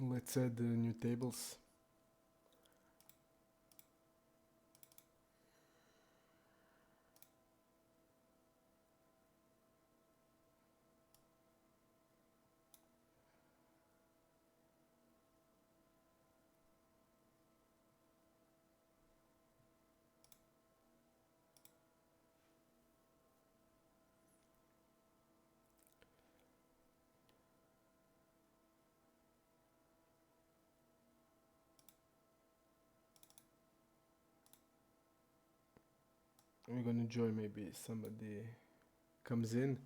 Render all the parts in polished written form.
Let's add the new tables. We're gonna enjoy, maybe somebody comes in.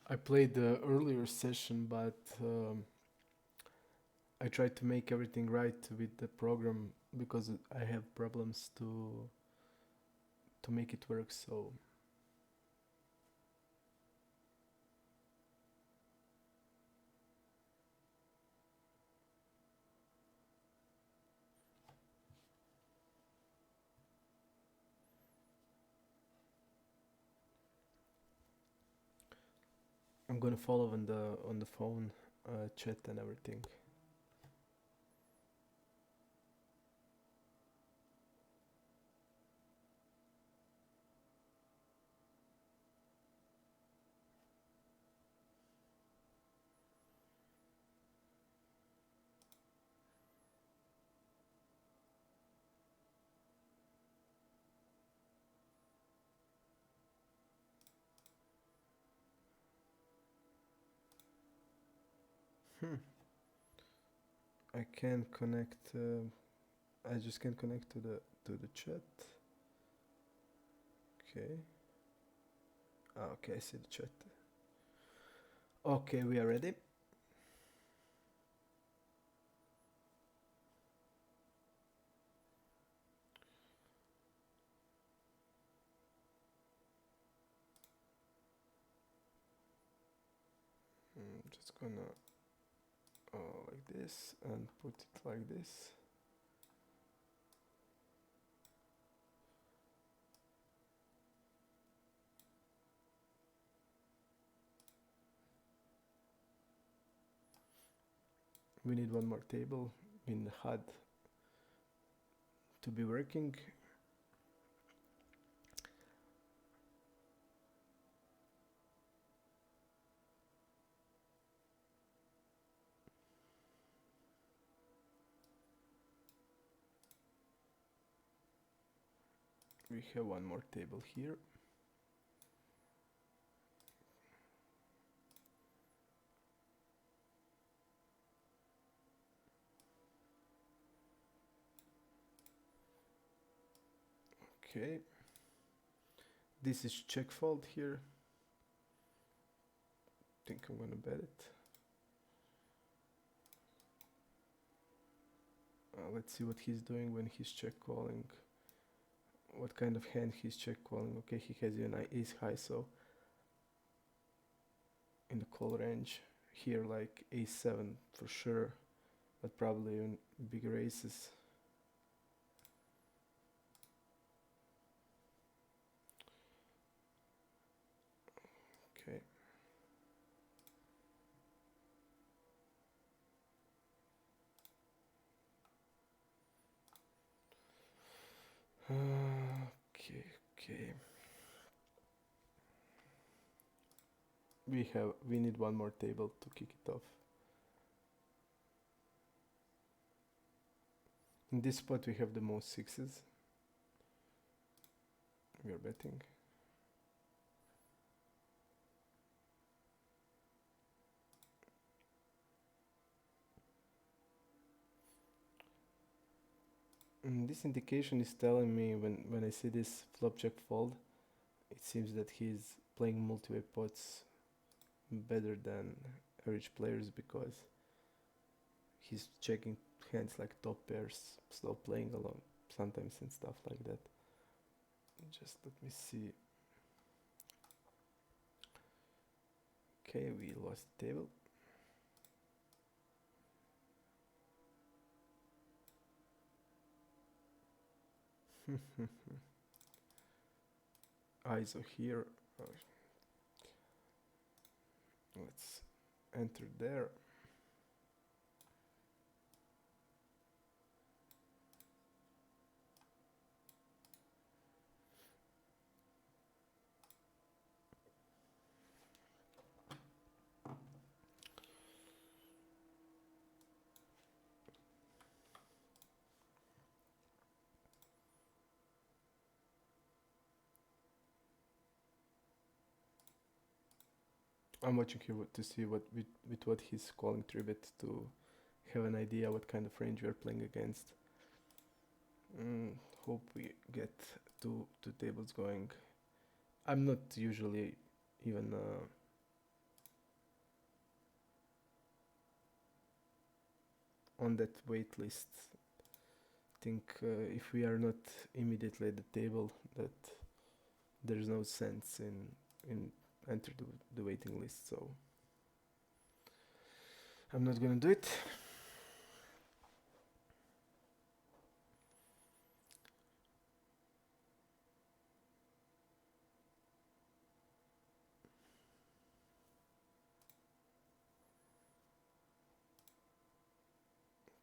I played the earlier session, but I tried to make everything right with the program because I have problems to make it work. So I'm gonna follow on the phone chat and everything. Hmm. I can connect. I just can connect to the chat. Okay. Okay, I see the chat. Okay, we are ready. Just gonna like this and put it like this. We need one more table in the HUD to be working. We have one more table here. Okay. This is check fold here. Think I'm gonna bet it. Let's see what he's doing when he's check calling. What kind of hand he's check calling. Okay, he has an ace high, so in the call range here, like ace7 for sure, but probably even bigger aces. Okay, okay. We need one more table to kick it off. In this spot we have the most sixes. We are betting. And this indication is telling me when I see this flop check fold, it seems that he's playing multi-way pots better than average players because he's checking hands like top pairs, slow playing along sometimes and stuff like that. Just let me see. Okay, we lost the table. ISO here. Let's enter there. I'm watching here to see what with what he's calling 3-bet to have an idea what kind of range we are playing against. Hope we get two tables going. I'm not usually even on that wait list. Think if we are not immediately at the table, that there's no sense in enter the waiting list. So I'm not gonna do it.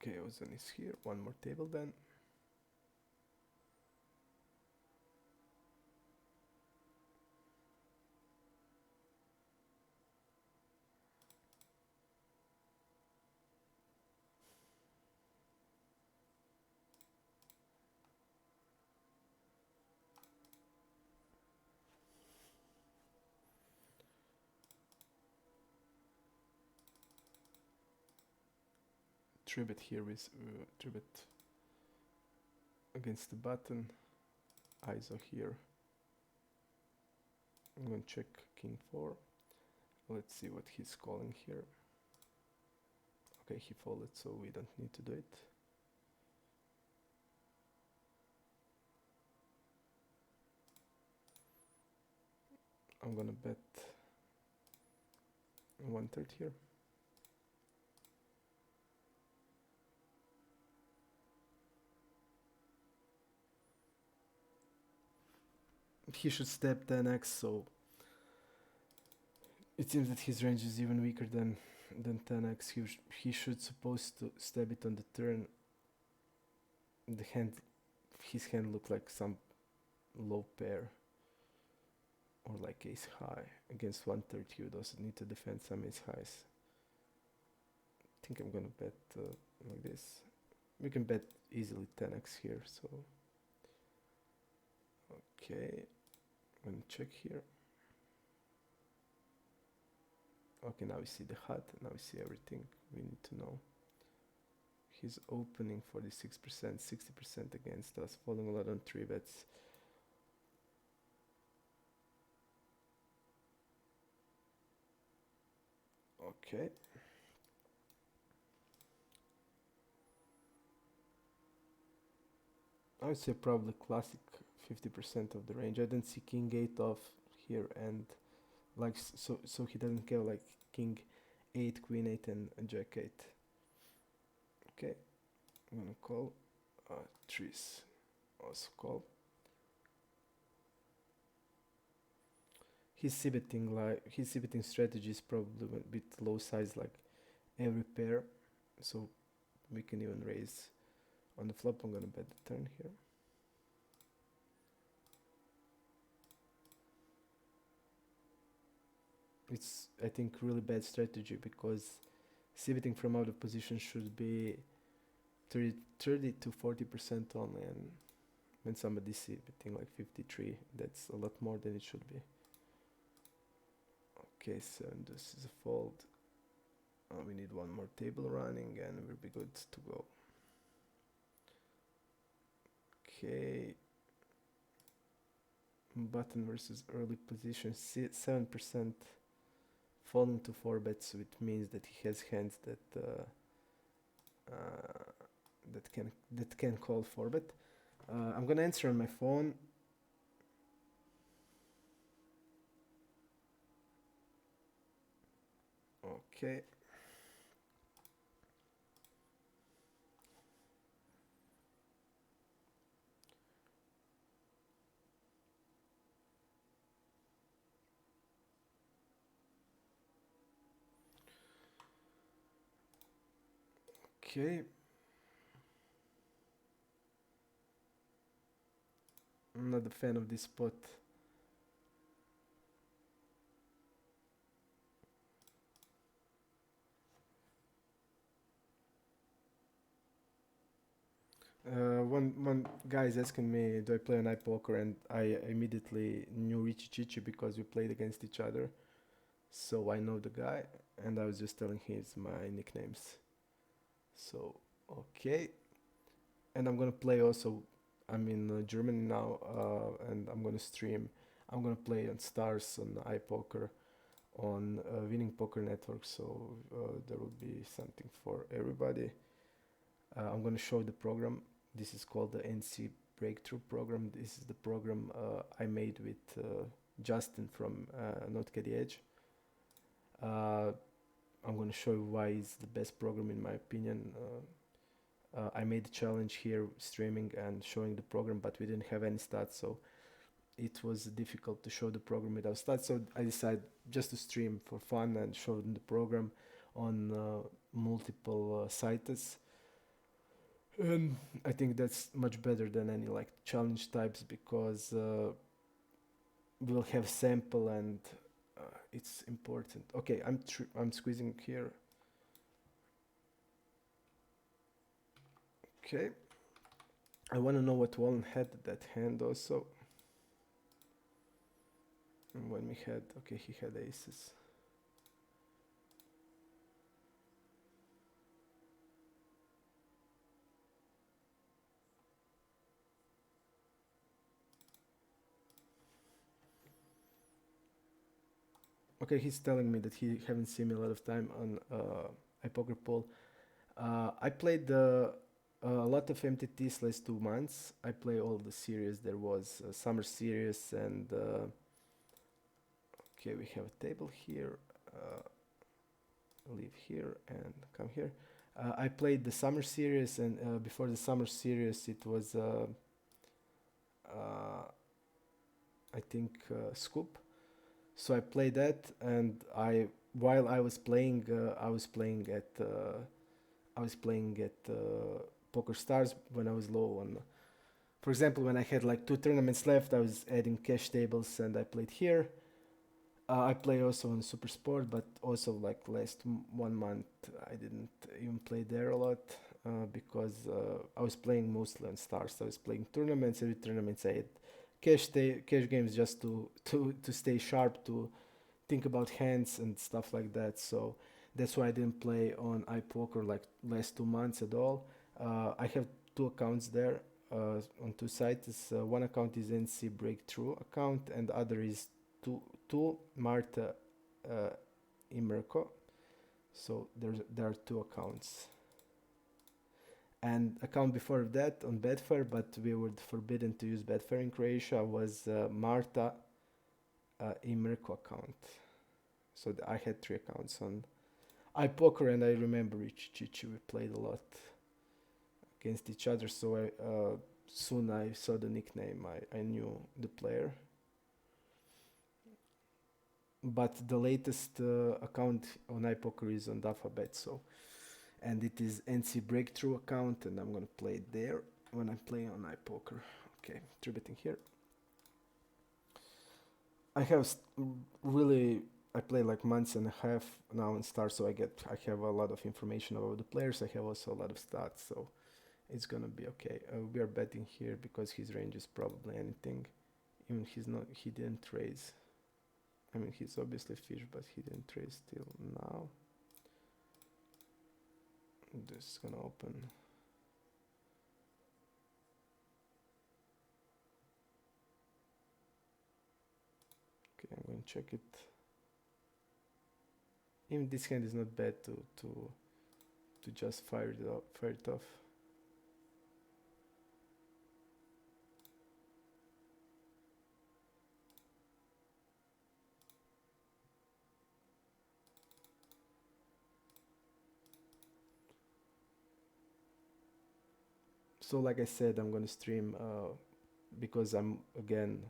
Okay, Ozan is here. One more table then. Tribet here with Tribet against the button. ISO here. I'm going to check King 4. Let's see what he's calling here. Okay, he folded, so we don't need to do it. I'm gonna bet 1/3 here. He should step 10x, so it seems that his range is even weaker than 10x. He should supposed to stab it on the turn. The hand, his hand looked like some low pair or like ace high. Against 1/3 he would also need to defend some ace highs. I think I'm gonna bet like this. We can bet easily 10x here, so okay, I'm gonna check here. Okay, now we see the HUD, now we see everything we need to know. He's opening 46%, 60% against us, falling a lot on 3-bets. Okay. I would say probably classic 50% of the range. I don't see king 8 off here, and like so he doesn't have like king 8, queen 8 and jack 8. Okay, I'm gonna call trees, also call. His c-betting strategy is probably a bit low size, like every pair, so we can even raise on the flop. I'm gonna bet the turn here. it's I think really bad strategy because c-betting from out of position should be 30 to 40% only, and when somebody's c-betting like 53, that's a lot more than it should be. Okay, so this is a fold. We need one more table running and we'll be good to go. Okay. Button versus early position, 7% falling to 4 bets, which means that he has hands that can call 4 bet. I'm gonna answer on my phone. Okay. Okay. I'm not a fan of this spot. One guy is asking me, do I play on iPoker? And I immediately knew Richie Chichi because we played against each other. So I know the guy, and I was just telling him my nicknames. So, okay. And I'm gonna play also, I'm in Germany now, and I'm gonna stream. I'm gonna play on Stars, on iPoker, on Winning Poker Network, so there will be something for everybody. I'm gonna show the program. This is called the NC Breakthrough program. This is the program I made with Justin from Not Get the Edge. I'm gonna show you why it's the best program in my opinion. I made a challenge here streaming and showing the program, but we didn't have any stats, so it was difficult to show the program without stats. So I decided just to stream for fun and show them the program on multiple sites. And I think that's much better than any like challenge types because we'll have sample and it's important. Okay, I'm squeezing here. Okay, I want to know what Wallen had that hand also. And when we had, okay, he had aces. Okay, he's telling me that he haven't seen me a lot of time on iPoker poll. I played a lot of MTTs last 2 months. I play all the series. There was a summer series and okay, we have a table here. Leave here and come here. I played the summer series, and before the summer series, it was I think Scoop. So I played that, and while I was playing at PokerStars when I was low on. For example, when I had like 2 tournaments left, I was adding cash tables, and I played here. I play also on Super Sport, but also like last 1 month I didn't even play there a lot because I was playing mostly on Stars. I was playing tournaments. Every tournament I had cash games just to stay sharp, to think about hands and stuff like that. So that's why I didn't play on iPoker like last 2 months at all. I have 2 accounts there on 2 sites. One account is NC Breakthrough account, and the other is to Marta Imerko. So there are 2 accounts. And account before that on Betfair, but we were forbidden to use Betfair in Croatia, was Marta Imerko account. So I had 3 accounts on iPoker, and I remember Rich Chichi, we played a lot against each other. So soon I saw the nickname, I knew the player. But the latest account on iPoker is on Dafabet, so, and it is NC Breakthrough account, and I'm gonna play it there when I'm playing on iPoker. Okay, 3 betting here. I have really I play like months and a half now in Star, so I have a lot of information about the players. I have also a lot of stats, so it's gonna be okay. We are betting here because his range is probably anything. Even he didn't raise. I mean, he's obviously fish, but he didn't raise till now. This is gonna open. Okay, I'm going to check it. Even this hand is not bad to just fire it off. So like I said, I'm gonna stream because I'm again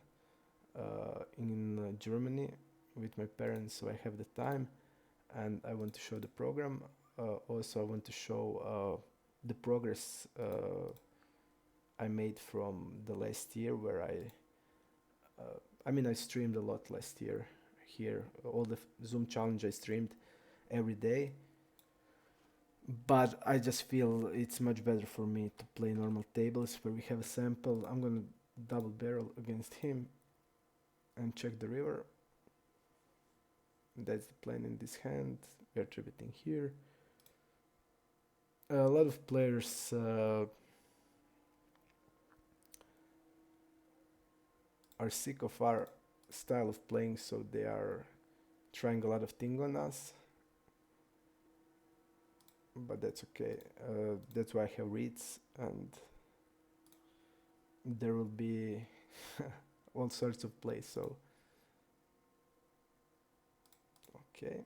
in Germany with my parents, so I have the time, and I want to show the program. Also, I want to show the progress I made from the last year, where I mean, I streamed a lot last year. Here, all the Zoom challenge I streamed every day, but I just feel it's much better for me to play normal tables where we have a sample. I'm gonna double barrel against him and check the river. That's the plan in this hand. We are tributing here. A lot of players are sick of our style of playing, so they are trying a lot of things on us. But that's okay. That's why I have reads, and there will be all sorts of plays. So okay.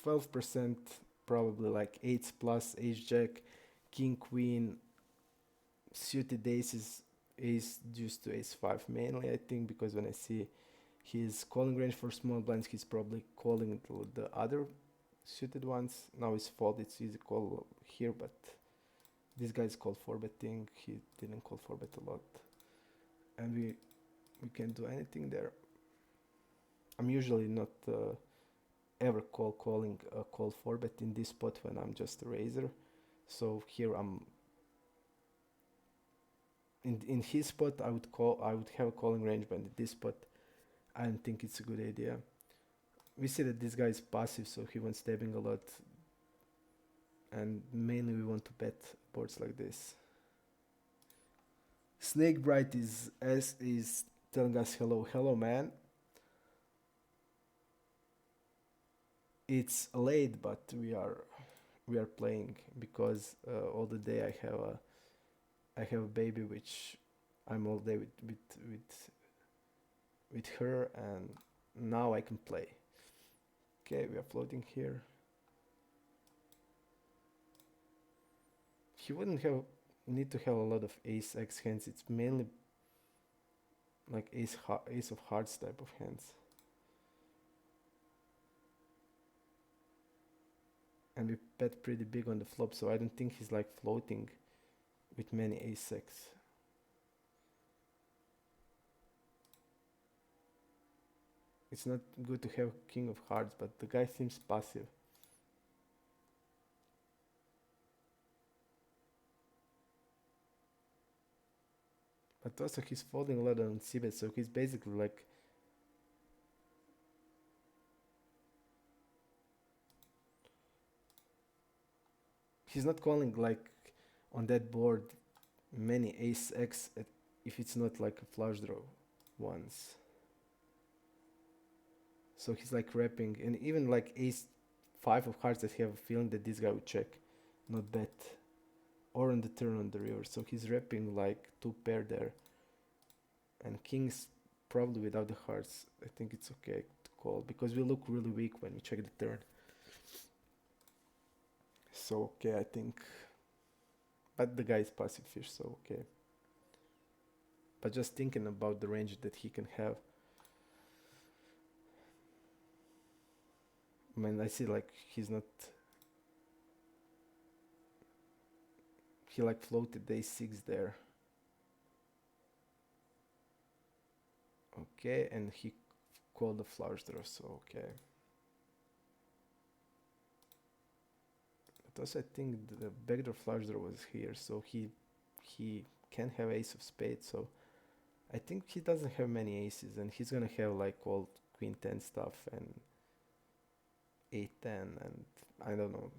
%12 probably like eights plus, ace jack, king queen, suited aces, ace deuce to ace 5 mainly, I think, because when I see his calling range for small blinds, he's probably calling the other suited ones. Now his fault, it's easy call here, but this guy's called 4-betting. He didn't call 4-bet a lot, and we can't do anything there. I'm usually not ever calling a call 4-bet in this spot when I'm just a raiser. So here I'm in his spot. I would have a calling range, but in this spot I don't think it's a good idea. We see that this guy is passive, so he wants stabbing a lot, and mainly we want to bet boards like this. Snake Bright is telling us hello man. It's late, but we are playing because all the day I have a baby, which I'm all day with her, and now I can play. Okay, we are floating here. He wouldn't need to have a lot of ace x hands. It's mainly like ace of hearts type of hands. And we bet pretty big on the flop, so I don't think he's like floating with many ace x. It's not good to have king of hearts, but the guy seems passive. But also he's folding a lot on c-bet, so he's basically like he's not calling like on that board many ace x if it's not like a flush draw once. So he's like wrapping, and even like ace 5 of hearts, I have a feeling that this guy would check, not bet, or on the turn on the river. So he's wrapping like 2 pair there, and kings probably without the hearts. I think it's okay to call because we look really weak when we check the turn. So okay, I think, but the guy is passive fish, so okay. But just thinking about the range that he can have, I mean, I see like he's not, he like floated ace 6 there. Okay, and he called the flush draw, so okay. But also I think the backdoor flush draw was here, so he can have ace of spades, so I think he doesn't have many aces, and he's gonna have like all queen 10 stuff and 8-10, and I don't know,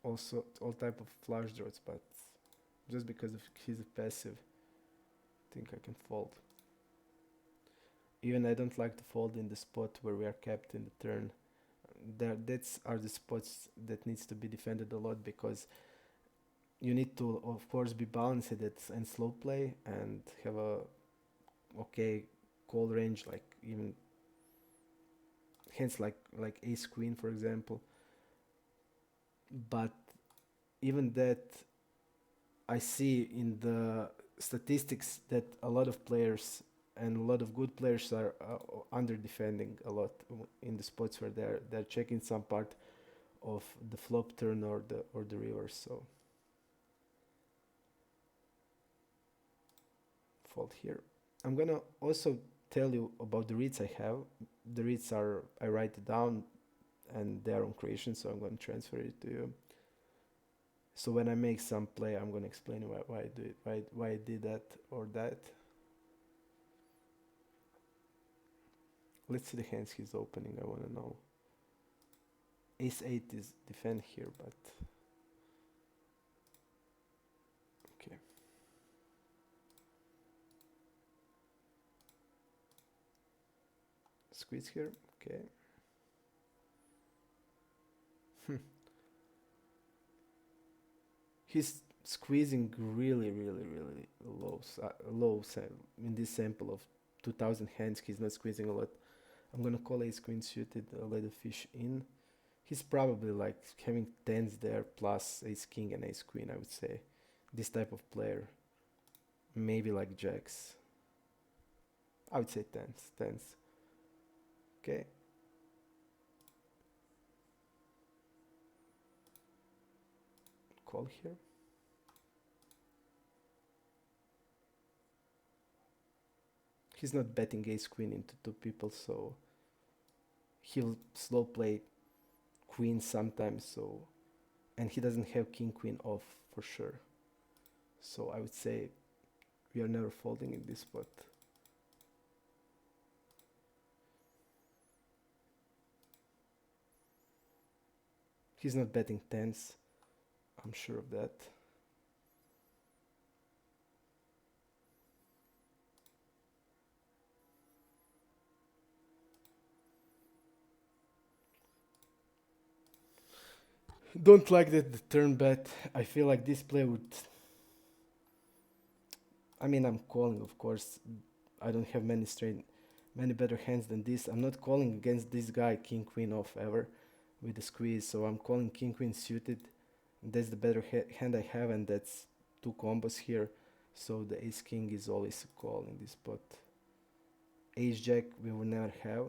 also all type of flush draws, but just because of he's a passive, I think I can fold. Even I don't like to fold in the spot where we are capped in the turn. That's are the spots that needs to be defended a lot, because you need to of course be balanced and slow play and have a okay call range, like even hands like ace queen for example. But even that, I see in the statistics that a lot of players and a lot of good players are under defending a lot in the spots where they're checking some part of the flop turn or the reverse. So fold here. I'm gonna also tell you about the reads I have. The reads are, I write it down and they are on creation, so I'm going to transfer it to you. So when I make some play, I'm going to explain why I do it, why I did that or that. Let's see the hands he's opening. I want to know. Ace 8 is defend here, but okay. Squeeze here, okay. He's squeezing really low, in this sample of 2000 hands. He's not squeezing a lot. I'm gonna call ace queen suited, let the fish in. He's probably like having tens there plus ace king and ace queen, I would say. This type of player. Maybe like jacks. I would say tens. Okay. Call here. He's not betting ace queen into two people, so he'll slow play queen sometimes, so, and he doesn't have king queen off for sure. So I would say we are never folding in this spot. He's not betting tens, I'm sure of that. Don't like that the turn bet. I feel like this play would, I mean, I'm calling, of course. I don't have many better hands than this. I'm not calling against this guy king queen off ever with the squeeze, so I'm calling king queen suited. That's the better hand I have, and that's two combos here, so the ace king is always a call in this spot. Ace jack we will never have.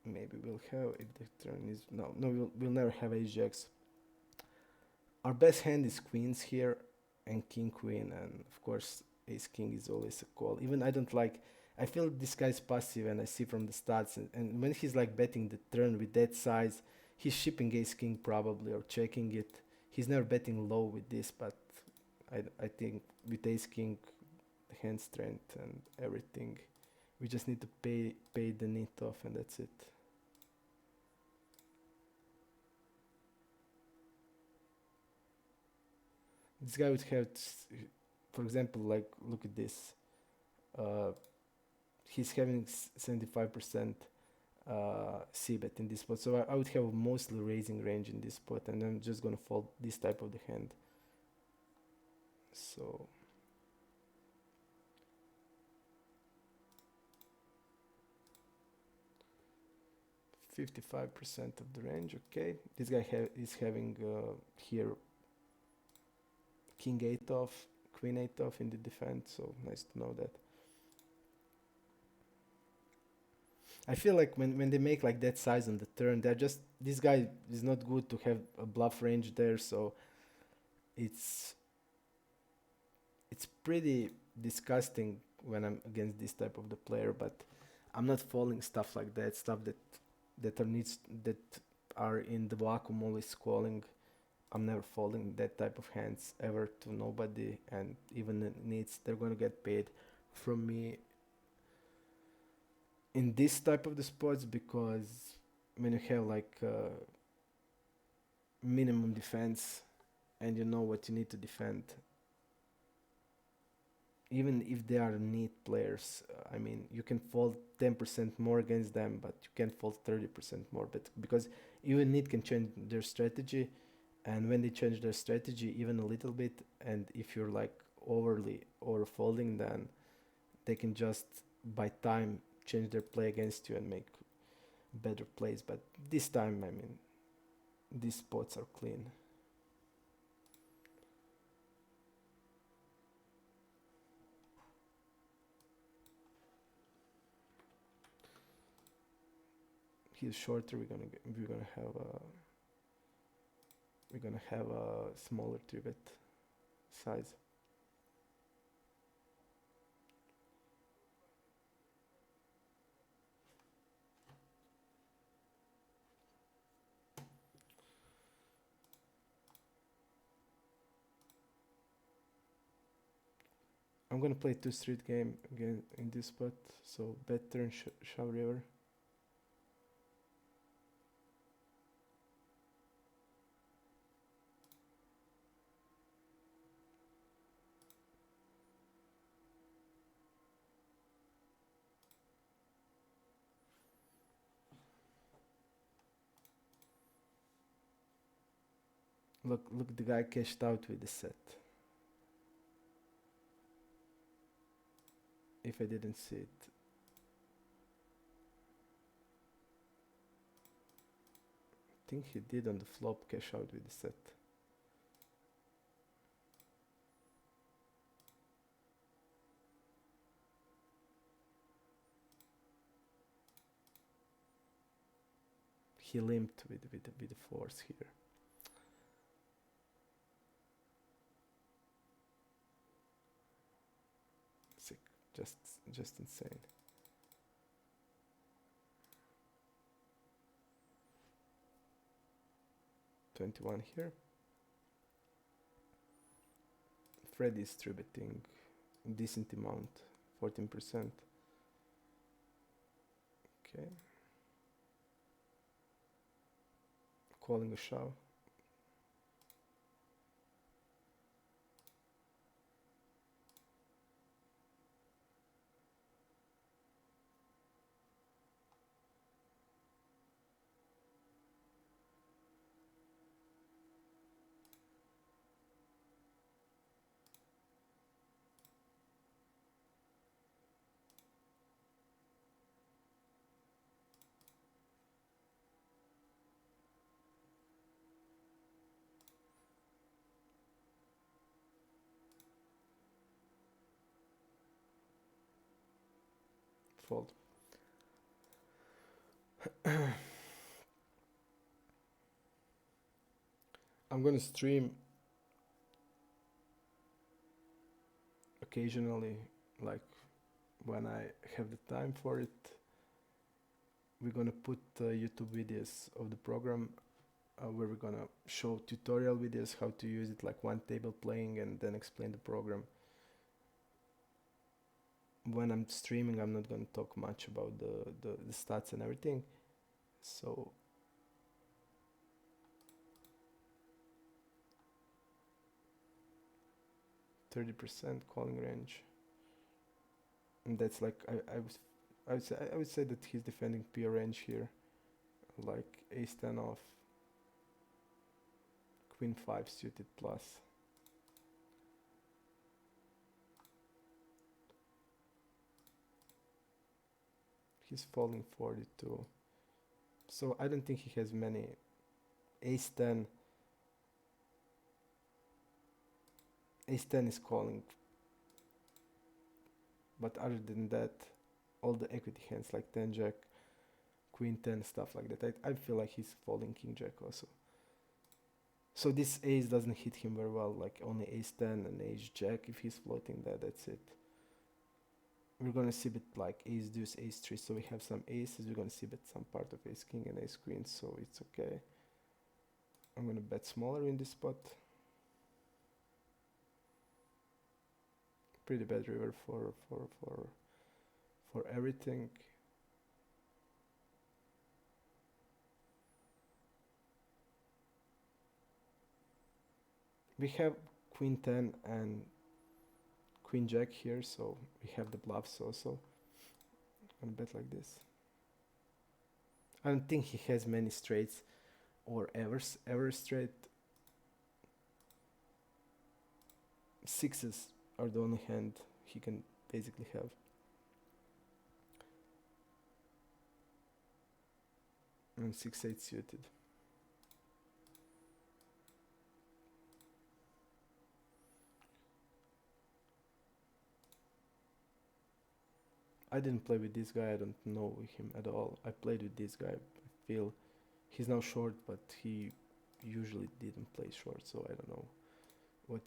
Maybe we'll have if the turn is no, we'll never have ace jacks. Our best hand is queens here and king queen, and of course ace king is always a call. Even I don't like, I feel this guy's passive, and I see from the stats, and when he's like betting the turn with that size, he's shipping ace king probably or checking it. He's never betting low with this, but I think with ace king, the hand strength and everything, we just need to pay the nit off, and that's it. This guy would have, for example, like look at this. He's having 75% c-bet in this spot, so I would have mostly raising range in this spot, and I'm just gonna fold this type of the hand. So (55% of the range). Okay, this guy is having here king 8 off, queen 8 off in the defense, so nice to know that. I feel like when they make like that size on the turn, they're just, this guy is not good to have a bluff range there, so it's pretty disgusting when I'm against this type of the player, but I'm not folding stuff like that, stuff that are in the vacuum always calling. I'm never folding that type of hands ever to nobody, and even the needs, they're gonna get paid from me in this type of the spots, because when you have like minimum defense and you know what you need to defend, even if they are neat players, I mean, you can fold 10% more against them, but you can't fold 30% more. But because even neat can change their strategy, and when they change their strategy even a little bit, and if you're like overly over folding, then they can just by time change their play against you and make better plays. But this time, I mean, these spots are clean. He's shorter. We're gonna have a smaller 3-bet size. I'm gonna play 2 street game again in this spot, so bet turn shove river. Look, the guy cashed out with the set. If I didn't see it. I think he did on the flop cash out with the set. He limped with the fours here. Sick, just insane. $21 here. Freddy's 3-betting decent amount, 14%. Okay. Calling a shove. Fold. I'm gonna stream occasionally, like when I have the time for it. We're gonna put YouTube videos of the program where we're gonna show tutorial videos how to use it, like one table playing, and then explain the program. When I'm streaming, I'm not gonna talk much about the stats and everything. So 30% calling range, and that's like I would say that he's defending pure range here, like ace 10 off, queen 5 suited plus. He's folding 42, so I don't think he has many. Ace 10 is calling, but other than that, all the equity hands like 10 jack, queen 10, stuff like that, I feel like he's folding king jack also. So this ace doesn't hit him very well, like only ace 10 and ace jack if he's floating that, that's it. we're gonna see bit like ace deuce ace 3, so we have some aces. We're gonna see bit some part of ace king and ace queen, so it's okay. I'm gonna bet smaller in this spot. Pretty bad river for everything. We have queen 10 and queen jack here, so we have the bluffs also. I'm gonna bet like this. I don't think he has many straights or ever straight. Sixes are the only hand he can basically have. And 6-8 suited. I didn't play with this guy, I don't know him at all. I played with this guy. I feel he's now short, but he usually didn't play short, so I don't know what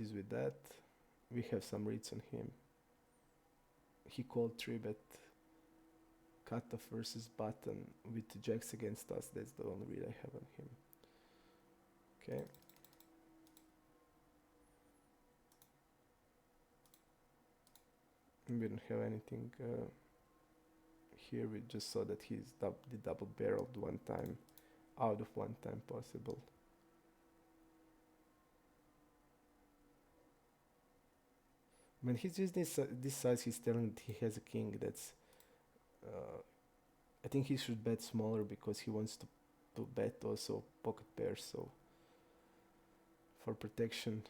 is with that. We have some reads on him. He called 3-bet cutoff versus button with jacks against us. That's the only read I have on him. Okay. We don't have anything here. We just saw that he's the double barreled one time, out of one time possible. When he's using this size, he's telling that he has a king. That's I think he should bet smaller because he wants to bet also pocket pairs, so for protection.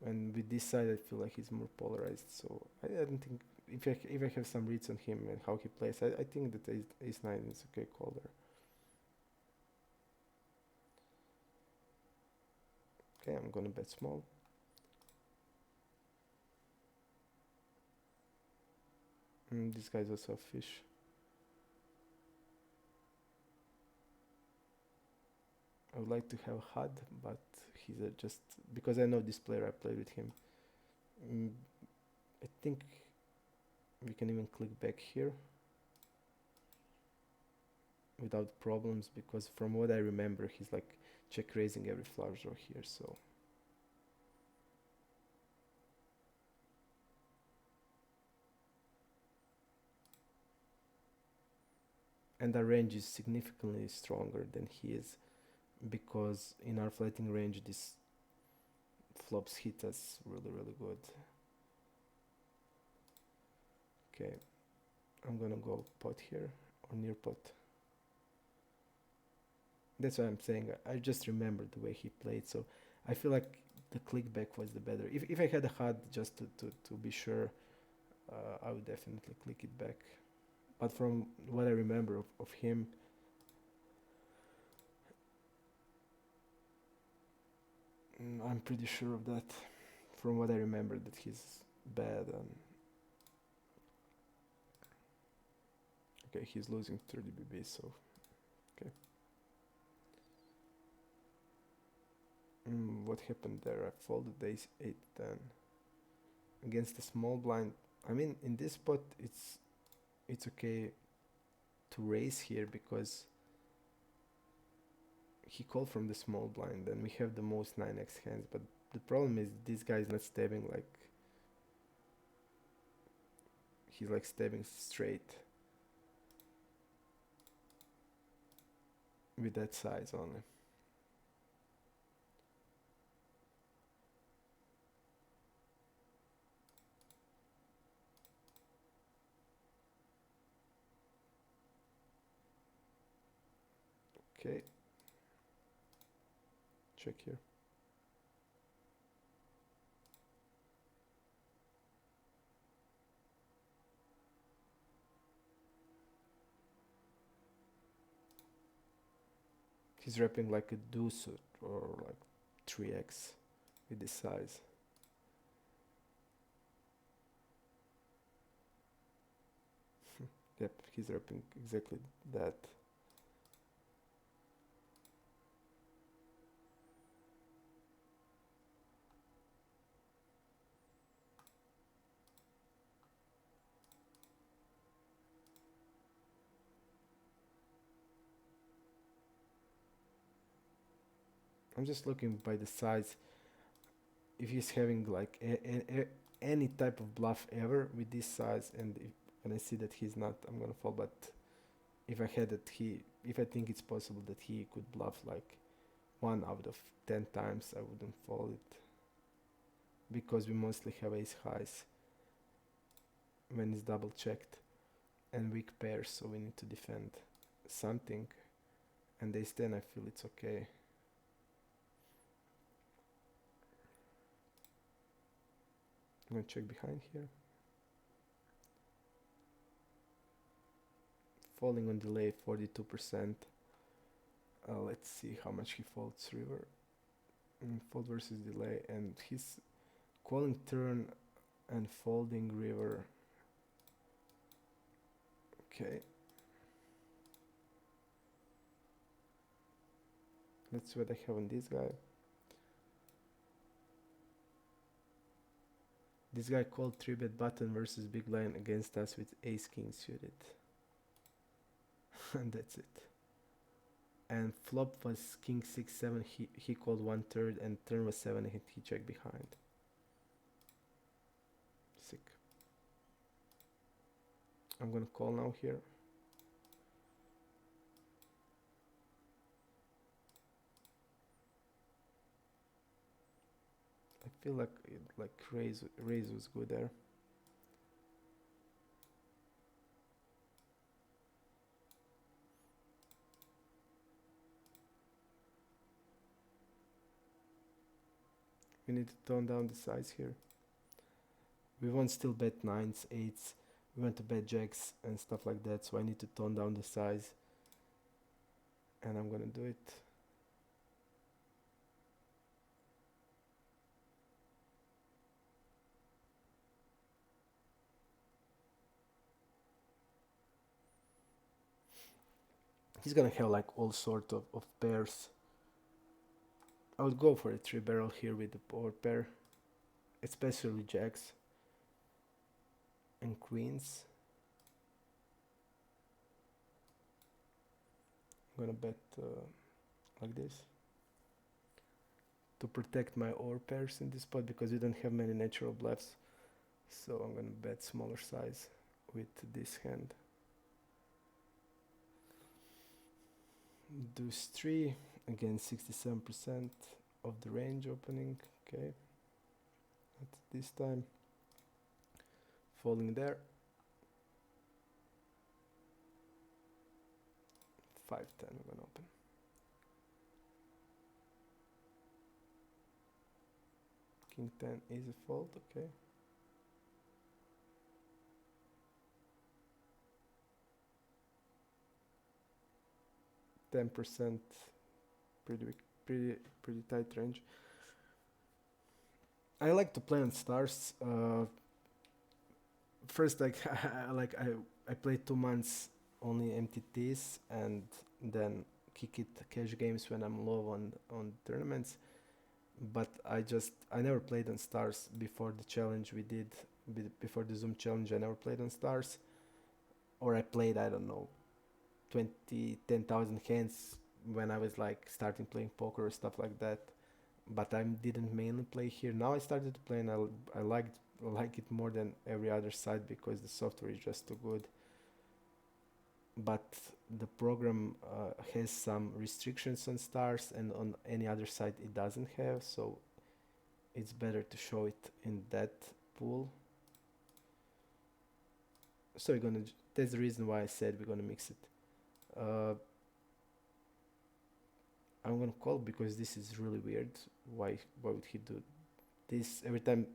And with this side, I feel like he's more polarized. So I don't think if I have some reads on him and how he plays, I think that ace 9 is okay call there. Okay, I'm gonna bet small. This guy's also a fish. I would like to have HUD, but he's just because I know this player. I played with him. I think we can even click back here without problems, because from what I remember, he's like check raising every flush draw here. So and our range is significantly stronger than he is, because in our flatting range this flops hit us really good. Okay, I'm gonna go pot here or near pot. That's why I'm saying I just remember the way he played, so I feel like the click back was the better. If I had a HUD just to be sure, I would definitely click it back. But from what I remember of him, I'm pretty sure of that. From what I remember, that he's bad. And okay, he's losing 30 BB, so okay. What happened there? I folded ace 8 10 against a small blind. I mean, in this spot, it's okay to raise here because he called from the small blind and we have the most 9x hands, but the problem is this guy is not stabbing like he's like stabbing straight with that size only. Okay, check here. He's wrapping like a deuce or like 3x with this size. Yep, he's wrapping exactly that. I'm just looking by the size if he's having like any type of bluff ever with this size, and when I see that he's not, I'm gonna fold. But if I had that if I think it's possible that he could bluff like 1 out of 10 times, I wouldn't fold it, because we mostly have ace highs when it's double checked and weak pairs, so we need to defend something, and ace 10 I feel it's okay. I'm gonna check behind here. Folding on delay 42%. Let's see how much he folds river. Fold versus delay, and he's calling turn and folding river. Okay. Let's see what I have on this guy. This guy called 3-bet button versus big blind against us with ace king suited. And that's it. And flop was king 6-7. He called 1/3, and turn was 7, and he checked behind. Sick. I'm gonna call now here. I feel like raise was good there. We need to tone down the size here. We won't still bet 9s, 8s. We want to bet jacks and stuff like that, so I need to tone down the size. And I'm gonna do it. He's gonna have like all sort of pairs. I would go for a 3-barrel here with the power pair, especially jacks and queens. I'm gonna bet like this to protect my or pairs in this spot, because we don't have many natural bluffs. So I'm gonna bet smaller size with this hand. Deuce 3, again 67% of the range opening. Okay, at this time falling there. 5-10 we're gonna open. King 10 is a fold. Okay, %, pretty tight range. I like to play on stars. First, I played 2 months only MTTs, and then kick it cash games when I'm low on tournaments. But I never played on stars before the challenge we did, before the Zoom challenge. I never played on stars, or I played, I don't know, 10,000 hands when I was like starting playing poker or stuff like that. But I didn't mainly play here. Now I started to play, and I like it more than every other site, because the software is just too good. But the program has some restrictions on stars, and on any other site it doesn't have, so it's better to show it in that pool. So that's the reason why I said we're gonna mix it. I'm gonna call, because this is really weird. Why would he do this? Every time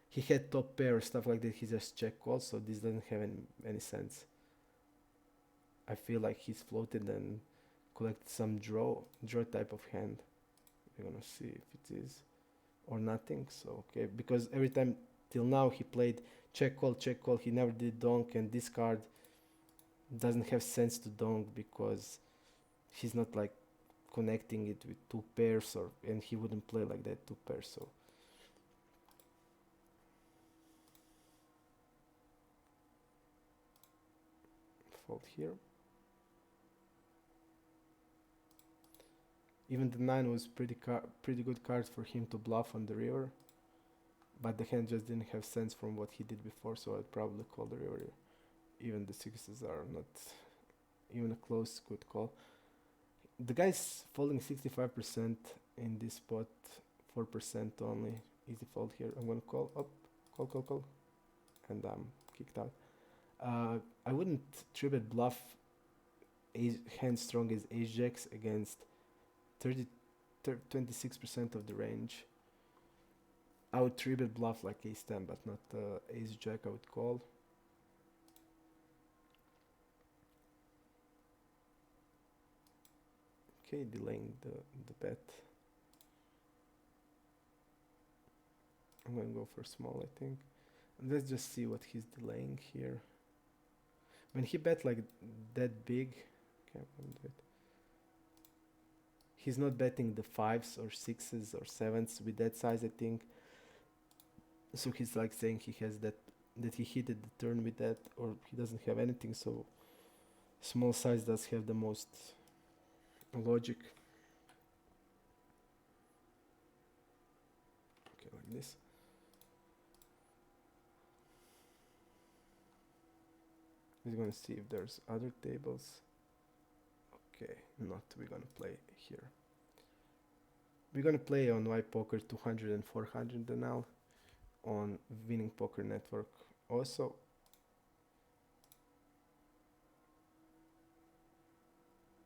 he had top pair or stuff like that, he just check calls, so this doesn't have any sense. I feel like he's floated and collected some draw type of hand. We're gonna see if it is or nothing. So okay, because every time till now he played check call, he never did donk, and this card doesn't have sense to donk, because he's not like connecting it with 2 pairs, and he wouldn't play like that 2 pairs. So fold here. Even the 9 was pretty good card for him to bluff on the river, but the hand just didn't have sense from what he did before, so I'd probably call the river. Even the 6s are not even a close good call. The guy's folding 65% in this spot, 4% only. Easy fold here. I'm gonna call up, call, and I'm kicked out. I wouldn't tribet bluff hand strong as ace jacks against 26% of the range. I would tribet bluff like ace 10, but not ace jack. I would call. Okay, delaying the bet. I'm gonna go for small, I think. And let's just see what he's delaying here. When he bet like that big, okay, I'm gonna do it. He's not betting the 5s or 6s or 7s with that size, I think. So he's like saying he has that he hit the turn with that, or he doesn't have anything. So small size does have the most logic. Okay, like this. He's gonna see if there's other tables. Okay, not. We're gonna play here. We're gonna play on iPoker 200 and 400 NL on Winning Poker Network. Also,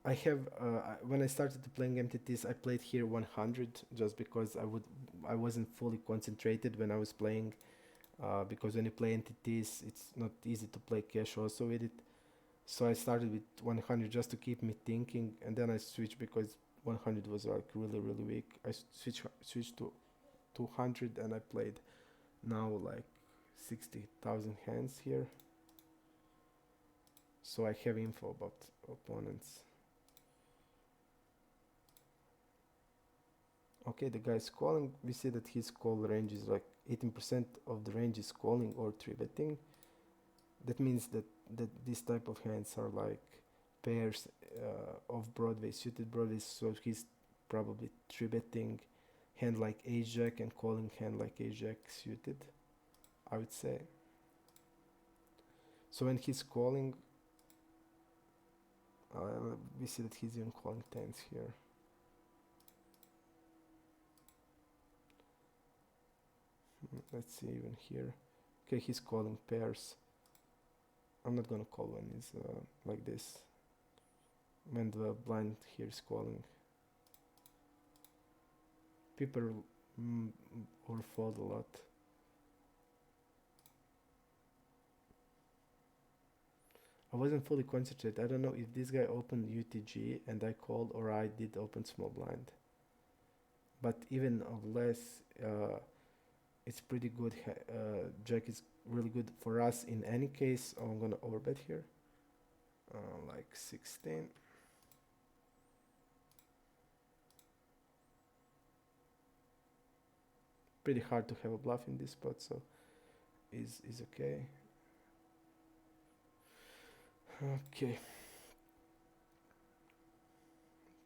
I have when I started playing MTTs, I played here 100 just because I wasn't fully concentrated when I was playing. Because when you play MTTs, it's not easy to play cash also with it. So I started with 100 just to keep me thinking, and then I switched because 100 was like really weak. I switched to 200 and I played now like 60,000 hands here. So I have info about opponents. Okay, the guy's calling. We see that his call range is like 18% of the range is calling or 3-betting. That means that this type of hands are like pairs of Broadway, suited Broadway, so he's probably 3-betting hand like ace jack and calling hand like ace jack suited, I would say. So when he's calling, we see that he's even calling 10s here. Let's see even here. Okay, he's calling pairs. I'm not gonna call when he's like this. When the blind here is calling. People overfold a lot. I wasn't fully concentrated. I don't know if this guy opened UTG and I called, or I did open small blind. But even of less, it's pretty good. Jack is really good for us in any case. I'm gonna overbet here, like 16. Pretty hard to have a bluff in this spot, so is okay. Okay,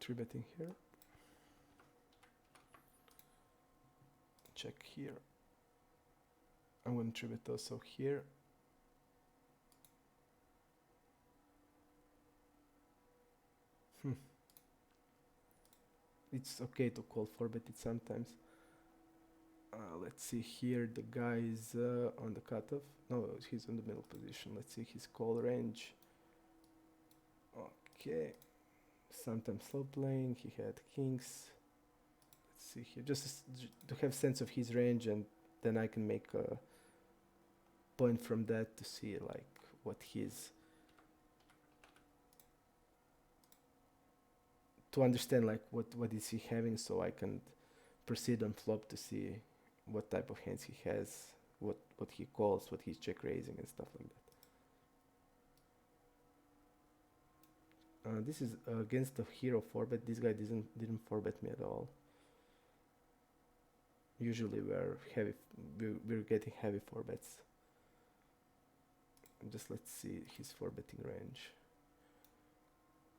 3-betting here. Check here. I'm going to 3-bet also here. It's okay to call 4-bet it sometimes. Let's see here. The guy is on the cutoff. No, he's in the middle position. Let's see his call range. Okay. Sometimes slow playing. He had kings. Let's see here. Just to have sense of his range, and then I can make a point from that to see like what his, to understand like what is he having, so I can proceed on flop to see what type of hands he has, what he calls, what he's check raising and stuff like that. This is against the hero 4-bet. This guy didn't 4-bet me at all. Usually we're getting heavy 4-bets. Just let's see his 4-betting range.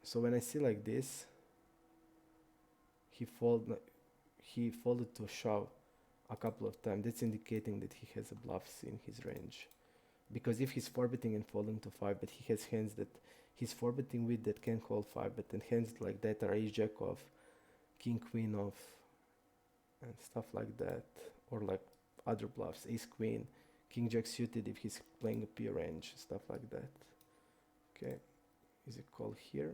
So when I see like this, he folded to a shove a couple of times. That's indicating that he has a bluffs in his range. Because if he's 4-betting and folding to 5-bet, he has hands that he's 4-betting with that can call 5-bet, and hands like that are ace jack off, king queen off, and stuff like that. Or like other bluffs, ace queen, king jack suited if he's playing a P range, stuff like that. Okay, is it call here?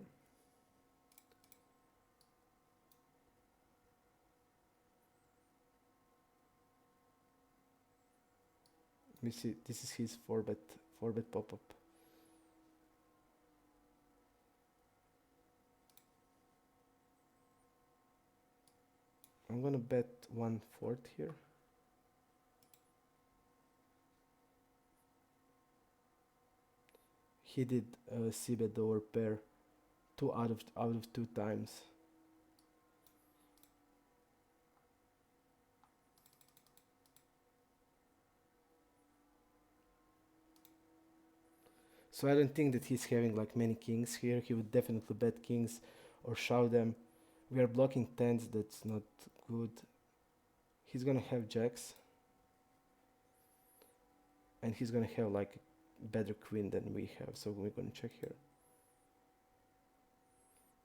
Let me see, this is his 4-bet pop-up. I'm gonna bet 1/4 here. He did c-bet over pair 2 out of 2 times. So I don't think that he's having like many kings here. He would definitely bet kings or shove them. We are blocking tens, that's not good. He's gonna have jacks. And he's gonna have like better queen than we have, so we're gonna check here.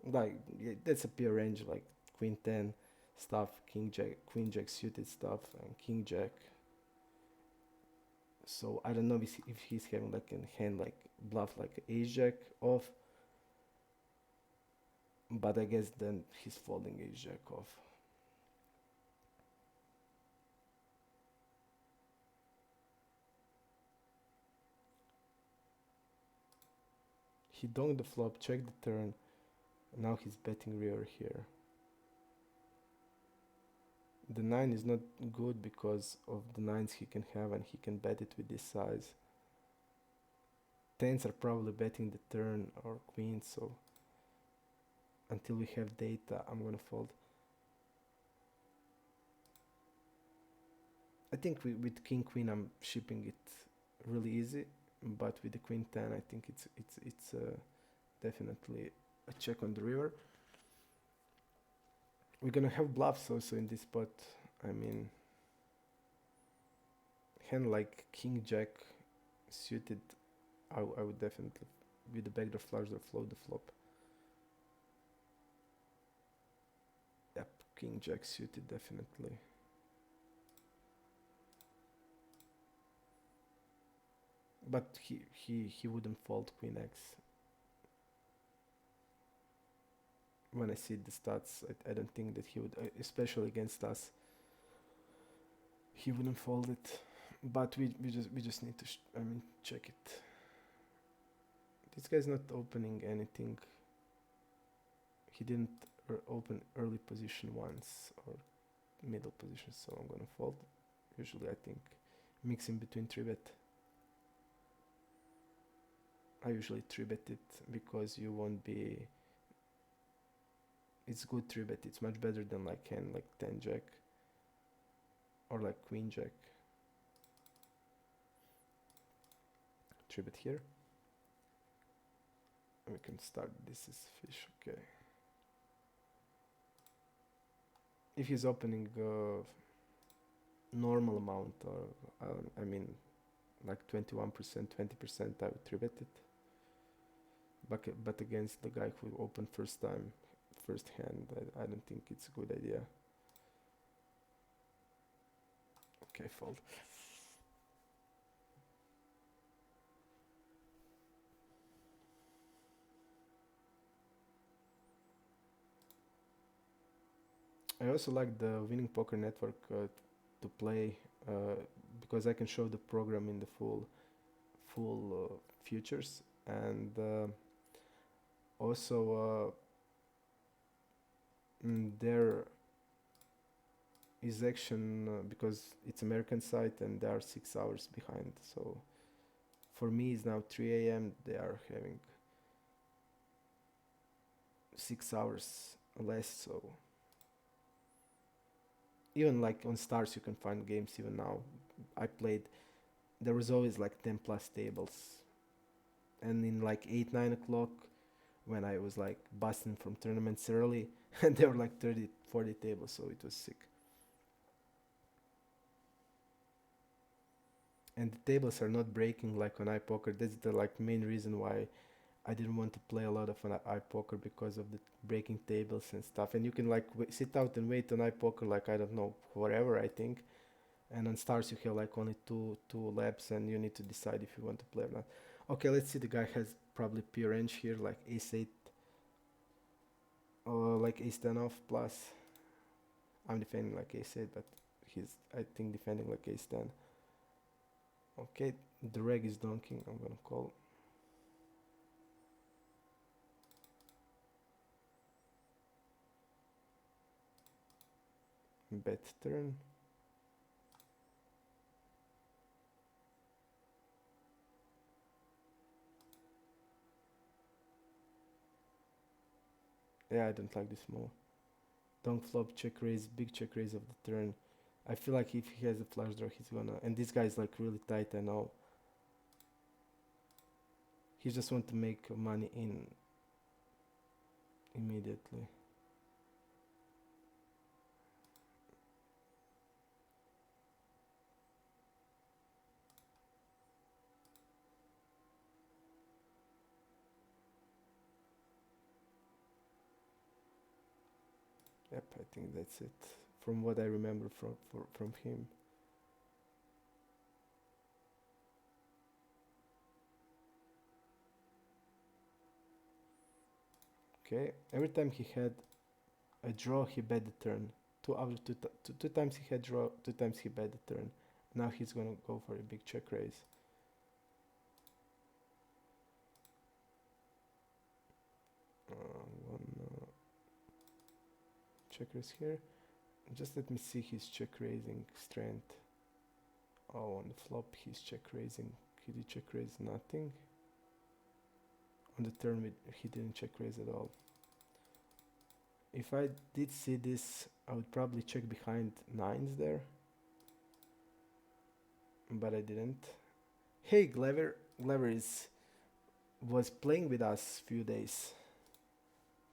Like, yeah, that's a pure range, like queen 10 stuff, king jack, queen jack suited stuff, and king jack. So I don't know if he's having like a hand like bluff like ace jack off, but I guess then he's folding ace jack off. He donked the flop, checked the turn, now he's betting river here. The 9 is not good because of the 9s he can have, and he can bet it with this size. 10s are probably betting the turn or queen, so until we have data, I'm gonna fold. I think with king queen I'm shipping it really easy, but with the queen 10 I think it's definitely a check on the river. We're gonna have bluffs also in this spot. I mean, hand like king jack suited, I would definitely with the backdoor flush or float the flop. Yep, king jack suited definitely. But he wouldn't fold queen x. When I see the stats, I don't think that he would, especially against us, he wouldn't fold it. But we just need to check it. This guy's not opening anything. He didn't open early position once or middle position, so I'm gonna fold. Usually I think mixing between 3-bet. I usually 3-bet it because you won't be. It's good 3-bet. It's much better than like hand like 10 jack or like queen jack. 3-bet here. And we can start. This is fish. Okay. If he's opening normal amount, or I mean, like 21%, 20%, I would 3-bet it. But against the guy who opened first time, first hand, I don't think it's a good idea. Okay, fold. I also like the Winning Poker Network to play because I can show the program in the full futures, and also there is action because it's American site and they are 6 hours behind. So for me it's now 3 a.m. They are having 6 hours less. So even like on Stars you can find games even now. I played, there was always like 10 plus tables, and in like 8-9 o'clock when I was like busting from tournaments early, and there were like 30, 40 tables, so it was sick. And the tables are not breaking like on iPoker. That's the like main reason why I didn't want to play a lot of on iPoker, because of the breaking tables and stuff. And you can like sit out and wait on iPoker like, I don't know, forever, I think. And on stars you have like only two laps, and you need to decide if you want to play or not. Okay, let's see. The guy has probably pure range here, like ace 8 or like ace 10 off plus. I'm defending like ace 8, but he's, I think, defending like ace 10. Okay, the reg is donking. I'm gonna call. Bet turn. Yeah, I don't like this move. Donk flop, check raise, big check raise of the turn. I feel like if he has a flush draw, he's gonna. And this guy is like really tight, I know. He just want to make money in immediately. Yep, I think that's it. From what I remember from him. Okay, every time he had a draw, he bet the turn. Two times he had draw, 2 times he bet the turn. Now he's gonna go for a big check raise. One check raise here. Just let me see his check raising strength. Oh, on the flop he's check raising. He did check raise nothing. On the turn he didn't check raise at all. If I did see this, I would probably check behind nines there. But I didn't. Hey, Glever was playing with us few days.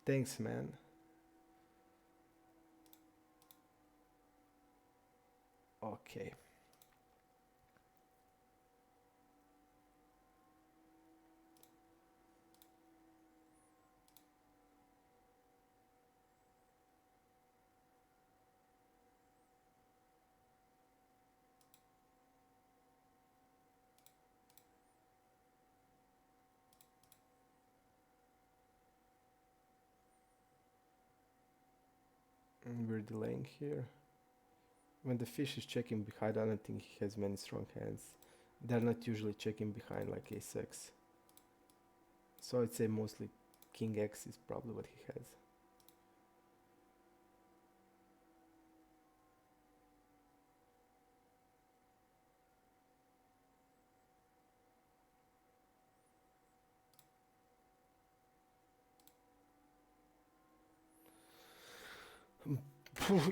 Thanks, man. Okay. We're delaying here. When the fish is checking behind, I don't think he has many strong hands. They're not usually checking behind like ace-x. So I'd say mostly king x is probably what he has.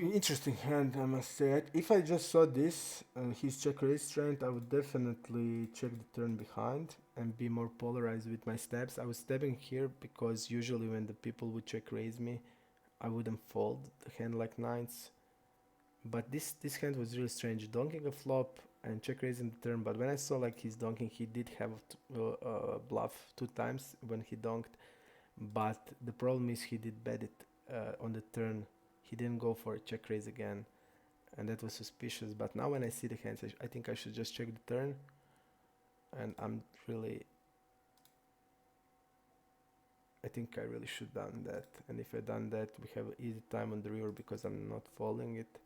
Interesting hand, I must say. If I just saw this, his check raise strength, I would definitely check the turn behind and be more polarized with my steps. I was stepping here because usually when the people would check raise me, I wouldn't fold the hand like nines. But this hand was really strange. Donking a flop and check raising the turn. But when I saw like his donking, he did have a bluff 2 times when he donked. But the problem is he did bet it on the turn. He didn't go for a check raise again, and that was suspicious. But now when I see the hands, I think I should just check the turn, and I think I really should done that. And if I done that, we have an easy time on the river because I'm not folding it.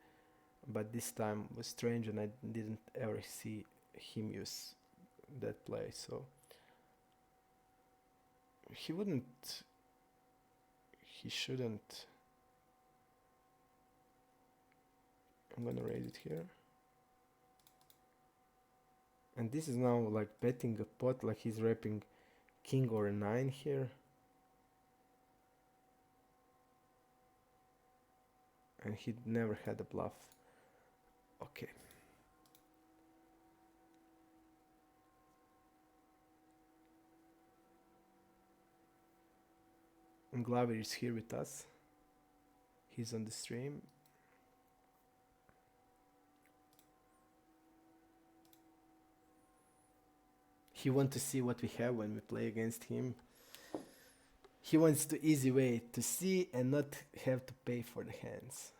But this time was strange, and I didn't ever see him use that play. So he shouldn't. I'm gonna raise it here. And this is now like betting a pot, like he's wrapping king or a 9 here. And he never had a bluff. Okay. And Glover is here with us. he's on the stream. He wants to see what we have when we play against him. He wants the easy way to see and not have to pay for the hands.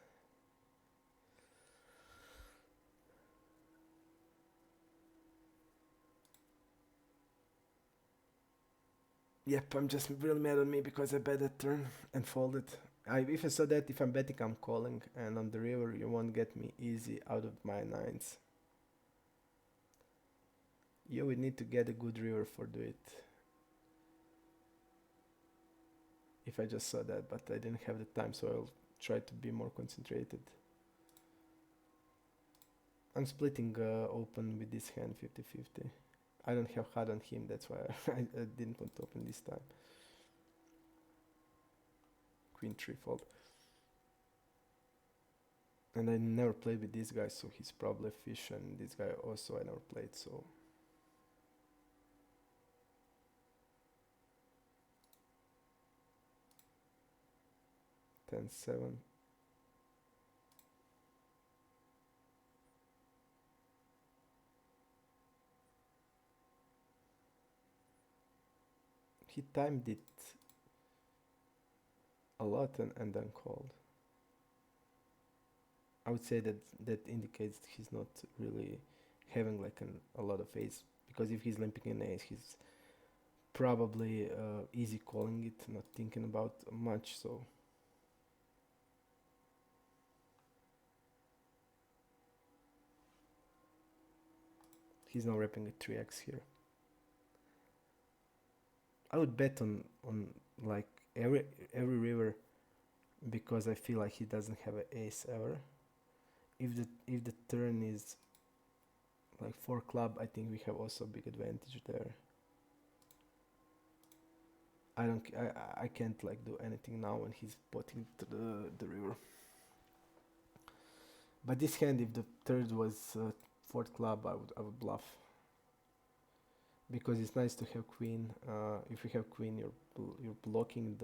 Yep, I'm just really mad on me because I bet that turn and folded. If I saw that, if I'm betting, I'm calling, and on the river, you won't get me easy out of my nines. You would need to get a good river for do it. If I just saw that, but I didn't have the time, so I'll try to be more concentrated. I'm splitting open with this hand 50-50. I don't have hard on him, that's why I didn't want to open this time. Queen 3 fold. And I never played with this guy, so he's probably a fish, and this guy also I never played, so. $10-7. He timed it a lot and then called. I would say that that indicates he's not really having like a lot of ace, because if he's limping an ace, he's probably easy calling it, not thinking about much. So he's now wrapping a 3x here. I would bet on like every river, because I feel like he doesn't have an ace ever. If the turn is like 4 club, I think we have also a big advantage there. I can't like do anything now when he's potting to the river. But this hand, if the third was 4th club, I would bluff. Because it's nice to have queen. If you have queen, you're blocking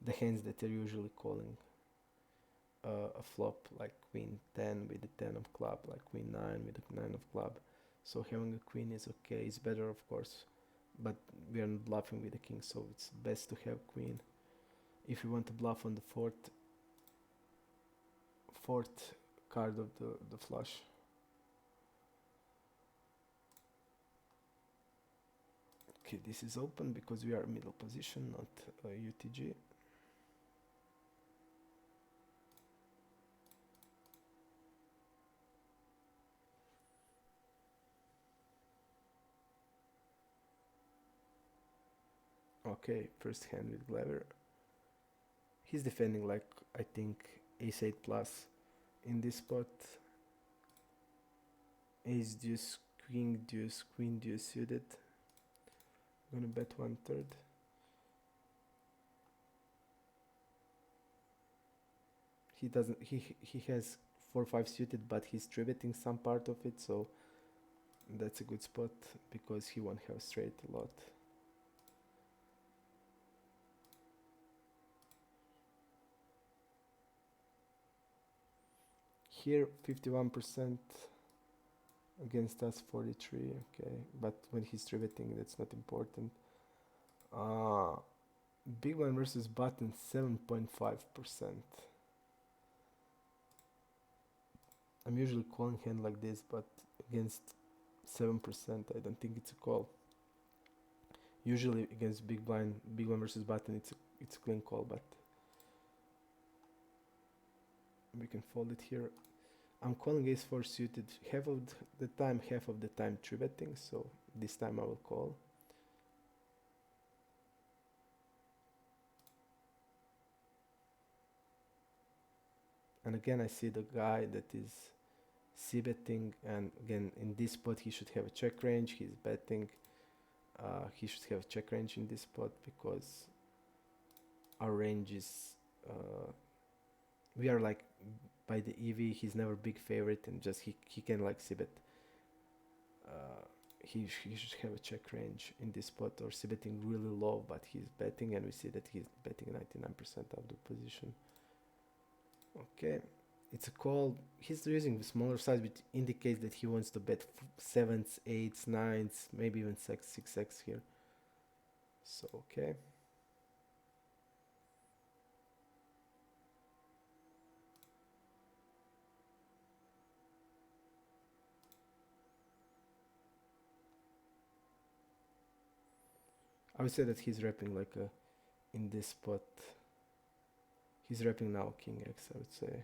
the hands that are usually calling a flop, like queen 10 with the 10 of club, like queen 9 with the 9 of club. So having a queen is okay. It's better, of course, but we are not bluffing with the king, so it's best to have queen. If you want to bluff on the fourth card of the flush. Okay, this is open because we are middle position, not UTG. Okay, first hand with Glever. He's defending like, I think, ace-8 plus in this spot. Ace-deuce, queen-deuce, queen-deuce suited. I'm gonna bet 1/3. He doesn't. He has 4-5 suited, but he's 3-betting some part of it, so that's a good spot because he won't have straight a lot. Here 51% against us 43. Okay, but when he's 3-betting, that's not important. Big blind versus button 7.5%. I'm usually calling hand like this, but against 7%, I don't think it's a call. Usually against big blind versus button, it's a clean call, but we can fold it here. I'm calling ace-4 suited half of the time 3-betting, so this time I will call. And again, I see the guy that is c-betting, and again, in this spot he should have a check range. He's betting. He should have a check range in this spot because our range is... we are like by the EV, he's never big favorite, and just he can like c-bet. He should have a check range in this spot, or c-betting really low, but he's betting, and we see that he's betting 99% of the position. Okay, it's a call. He's using the smaller size, which indicates that he wants to bet sevens, eights, nines, maybe even 6x here. So okay. I would say that he's repping like a in this spot. He's repping now King X, I would say.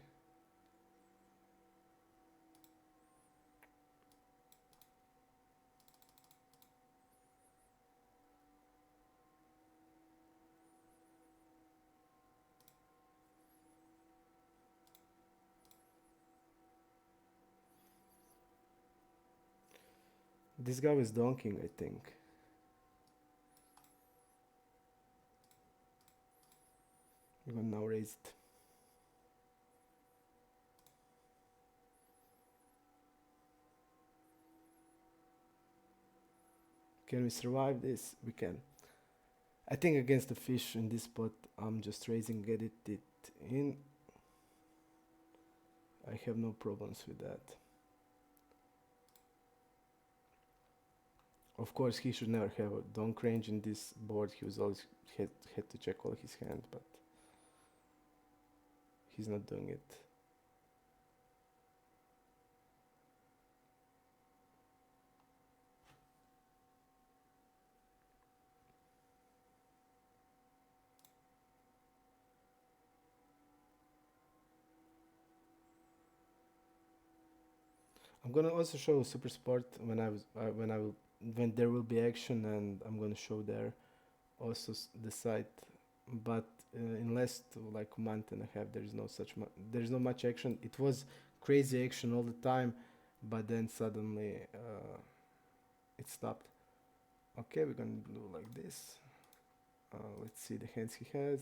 This guy was donking, I think. We're gonna now raise it. Can we survive this? We can. I think against the fish in this spot, I'm just raising, get it in. I have no problems with that. Of course, he should never have a donk range in this board. He was always had to check all his hand, but he's not doing it. I'm gonna also show Super Sport when when there will be action, and I'm gonna show there also the site. But in last like month and a half, there's no much action. It was crazy action all the time, but then suddenly it stopped. Okay, we're gonna do like this. Let's see the hands he has.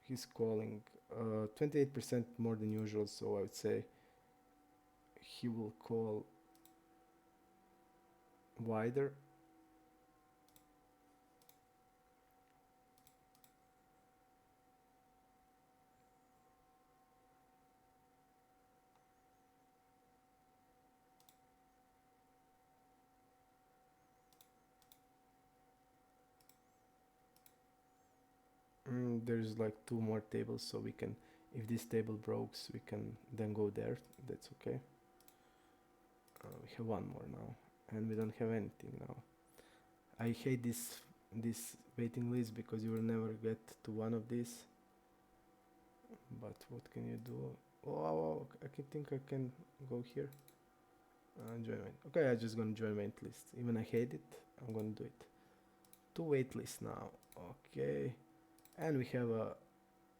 He's calling 28% more than usual, so I would say he will call wider. There's like two more tables, so we can, if this table breaks, we can then go there. That's okay. We have one more now, and we don't have anything now. I hate this waiting list because you will never get to one of these. But what can you do? Oh, I can think I can go here. Join main. Okay, I'm just gonna join wait list. Even I hate it, I'm gonna do it. Two wait lists now. Okay, and we have a.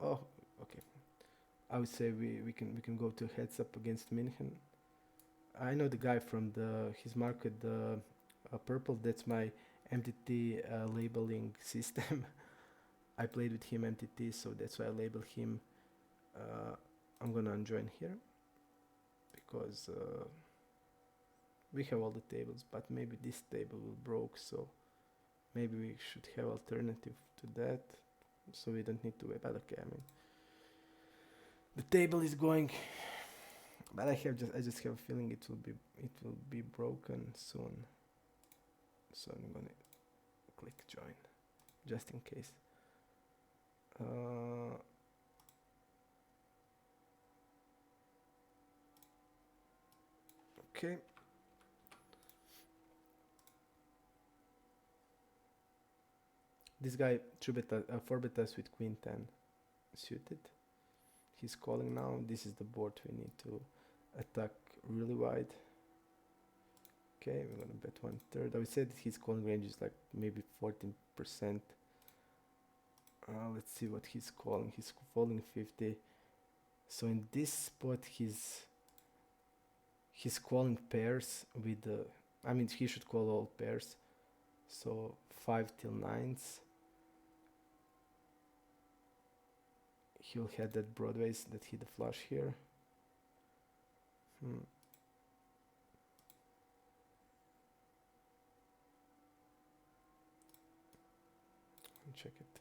Oh, okay. I would say we can go to heads up against München. I know the guy from his market, the purple. That's my MTT labeling system. I played with him MTT, so that's why I label him. I'm gonna unjoin here because we have all the tables, but maybe this table will broke, so maybe we should have alternative to that, so we don't need to wait. But okay, I mean, the table is going, but I just have a feeling it will be broken soon. So I'm gonna click join, just in case. Okay. This guy 4-bet us with queen 10 suited. He's calling now. This is the board we need to attack really wide. Okay, we're gonna bet 1/3. I would say that his calling range is like maybe 14%. Let's see what he's calling. He's calling 50. So in this spot, he's calling pairs with the. I mean, he should call all pairs. So 5 till 9s. He'll have that broadways that hit the flush here. Check it.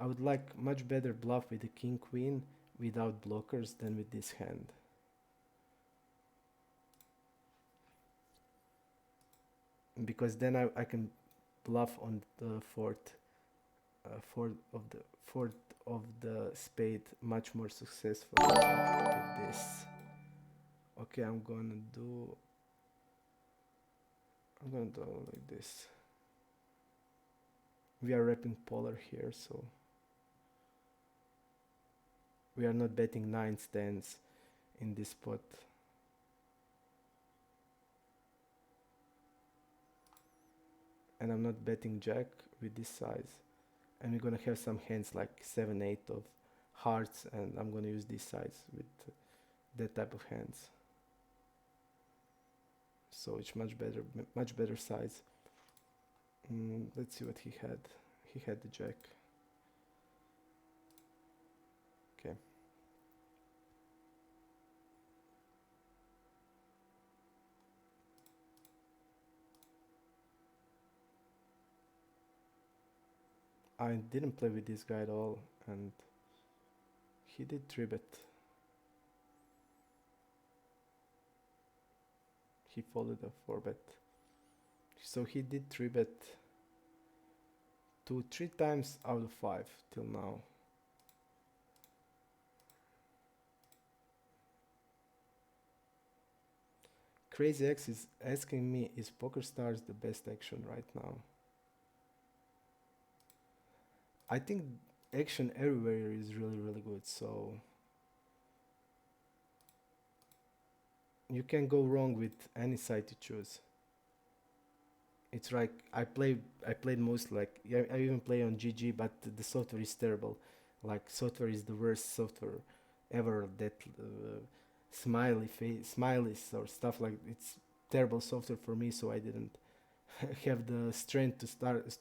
I would like much better bluff with the king queen without blockers than with this hand. Because then I can bluff on the fourth of the spade much more successfully. Look at this. Okay, I'm gonna do like this. We are repping polar here, so we are not betting 9s, 10s in this spot. And I'm not betting jack with this size. And we're gonna have some hands like 7, 8 of hearts, and I'm gonna use this size with that type of hands. So it's much better size. Let's see what he had. He had the jack. Okay. I didn't play with this guy at all, and he did 3-bet. He followed a 4-bet. So he did 3-bet 3 times out of 5 till now. Crazy X is asking me, is PokerStars the best action right now? I think action everywhere is really good, so you can go wrong with any side you choose. It's like I played most, like I even play on GG, but the software is terrible. Like software is the worst software ever. That smileys or stuff like it's terrible software for me, so I didn't have the strength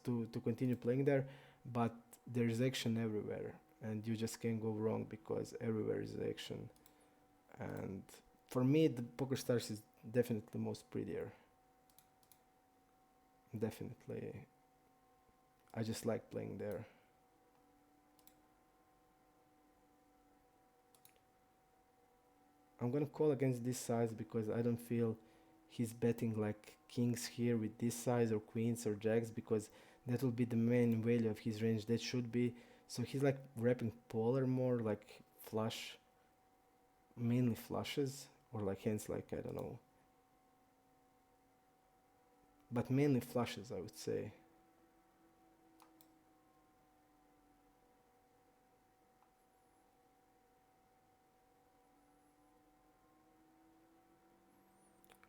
to continue playing there. But there's action everywhere, and you just can't go wrong because everywhere is action. And for me, the PokerStars is definitely most prettier. Definitely, I just like playing there. I'm gonna call against this size because I don't feel he's betting like kings here with this size or queens or jacks, because that will be the main value of his range. That should be. So he's like wrapping polar more, like flush, mainly flushes, or like hands like, I don't know, but mainly flushes, I would say.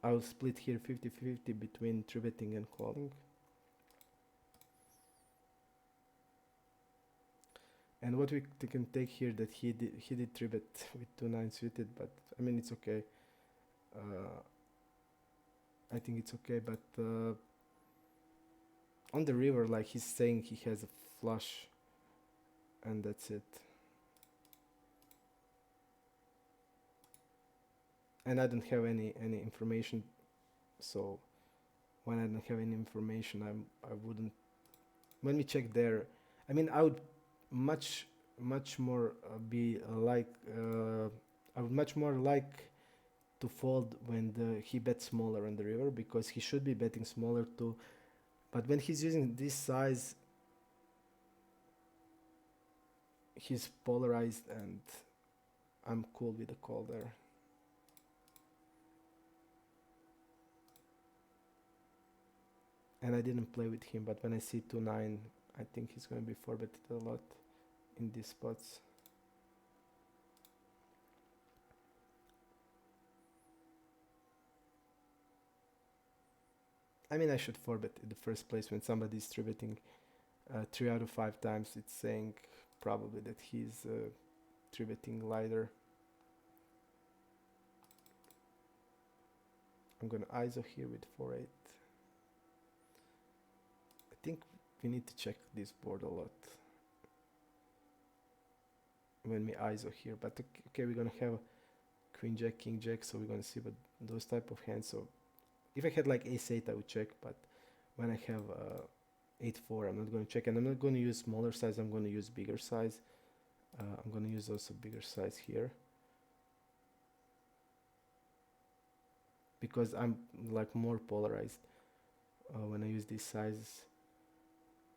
I will split here 50-50 between 3-betting and calling. And what we can take here, that he did 3-bet with 2-9 suited, but I mean it's okay. I think it's okay, but on the river, like he's saying he has a flush, and that's it. And I don't have any information, so when I don't have any information, I wouldn't. When we check there, I mean I would much more be like I would much more like to fold when he bets smaller on the river, because he should be betting smaller too. But when he's using this size, he's polarized, and I'm cool with the call there. And I didn't play with him, but when I see 2-9, I think he's going to be 4-betted a lot in these spots. I mean, I should 4-bet in the first place. When somebody is 3-betting 3 out of 5 times, it's saying probably that he's 3-betting lighter. I'm gonna ISO here with 4-8. I think we need to check this board a lot when we ISO here, but okay, we're gonna have queen jack, king jack, so we're gonna see what those type of hands. So if I had like ace 8, I would check, but when I have 8-4. I'm not going to check, and I'm not going to use smaller size. I'm going to use bigger size. I'm going to use also bigger size here because I'm like more polarized when I use these sizes.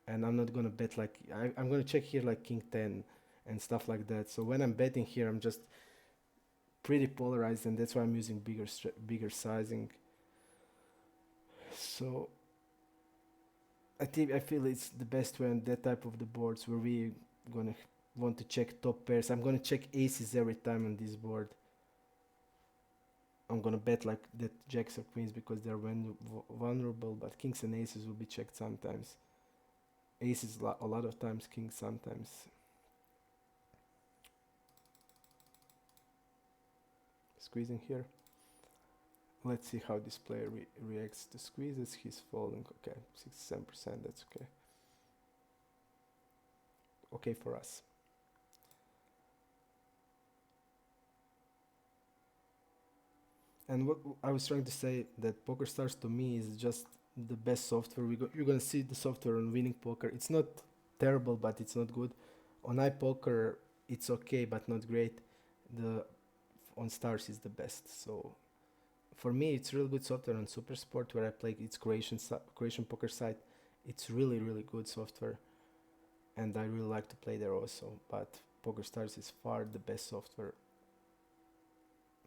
And I'm not going to bet like I'm going to check here like king 10 and stuff like that. So when I'm betting here, I'm just pretty polarized, and that's why I'm using bigger sizing. So I feel it's the best way on that type of the boards where we gonna want to check top pairs. I'm gonna check aces every time on this board. I'm gonna bet like that jacks or queens because they're vulnerable, but kings and aces will be checked sometimes. Aces a lot of times, kings sometimes. Squeezing here. Let's see how this player reacts to squeezes. He's folding. Okay, 67%. That's okay. Okay for us. And what I was trying to say, that PokerStars to me is just the best software. You're gonna see the software on Winning Poker. It's not terrible, but it's not good. On iPoker, it's okay, but not great. The on Stars is the best. So for me, it's really good software on Supersport, where I play its Croatian poker site. It's really, really good software, and I really like to play there also. But PokerStars is far the best software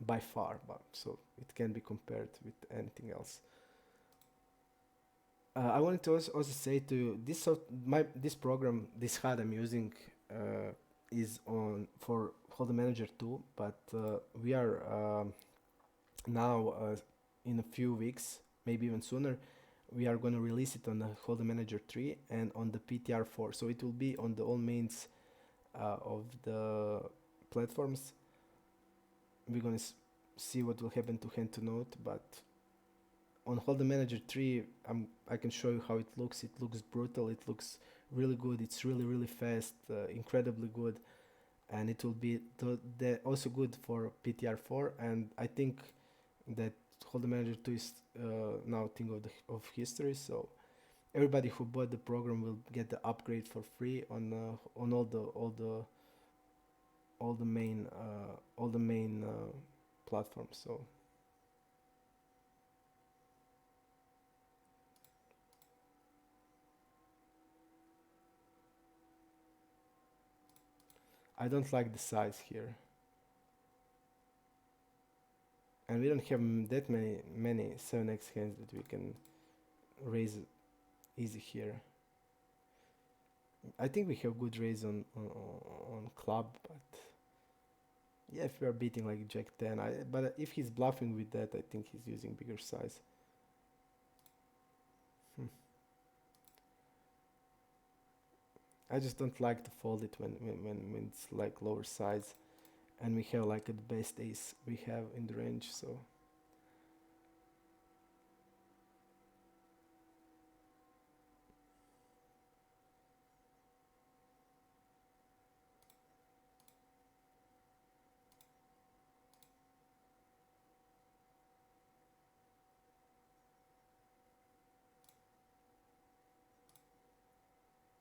by far, but so it can be compared with anything else. I wanted to also say to you, this program, this HUD I'm using is on for Hold'em Manager 2, but we are now in a few weeks, maybe even sooner, we are going to release it on the Hold'em Manager 3 and on the PTR 4. So it will be on the all mains of the platforms. We're going to see what will happen to hand to note, but on Hold'em Manager 3, I can show you how it looks. It looks brutal. It looks really good. It's really, really fast, incredibly good. And it will be also good for PTR 4. And I think that Hold'em Manager 2 is now a thing of history. So everybody who bought the program will get the upgrade for free on all the main platforms. So I don't like the size here, and we don't have that many 7x hands that we can raise easy here. I think we have good raise on club, but yeah, if we are beating like Jack 10, but if he's bluffing with that, I think he's using bigger size. I just don't like to fold it when it's like lower size, and we have like the best ace we have in the range, so.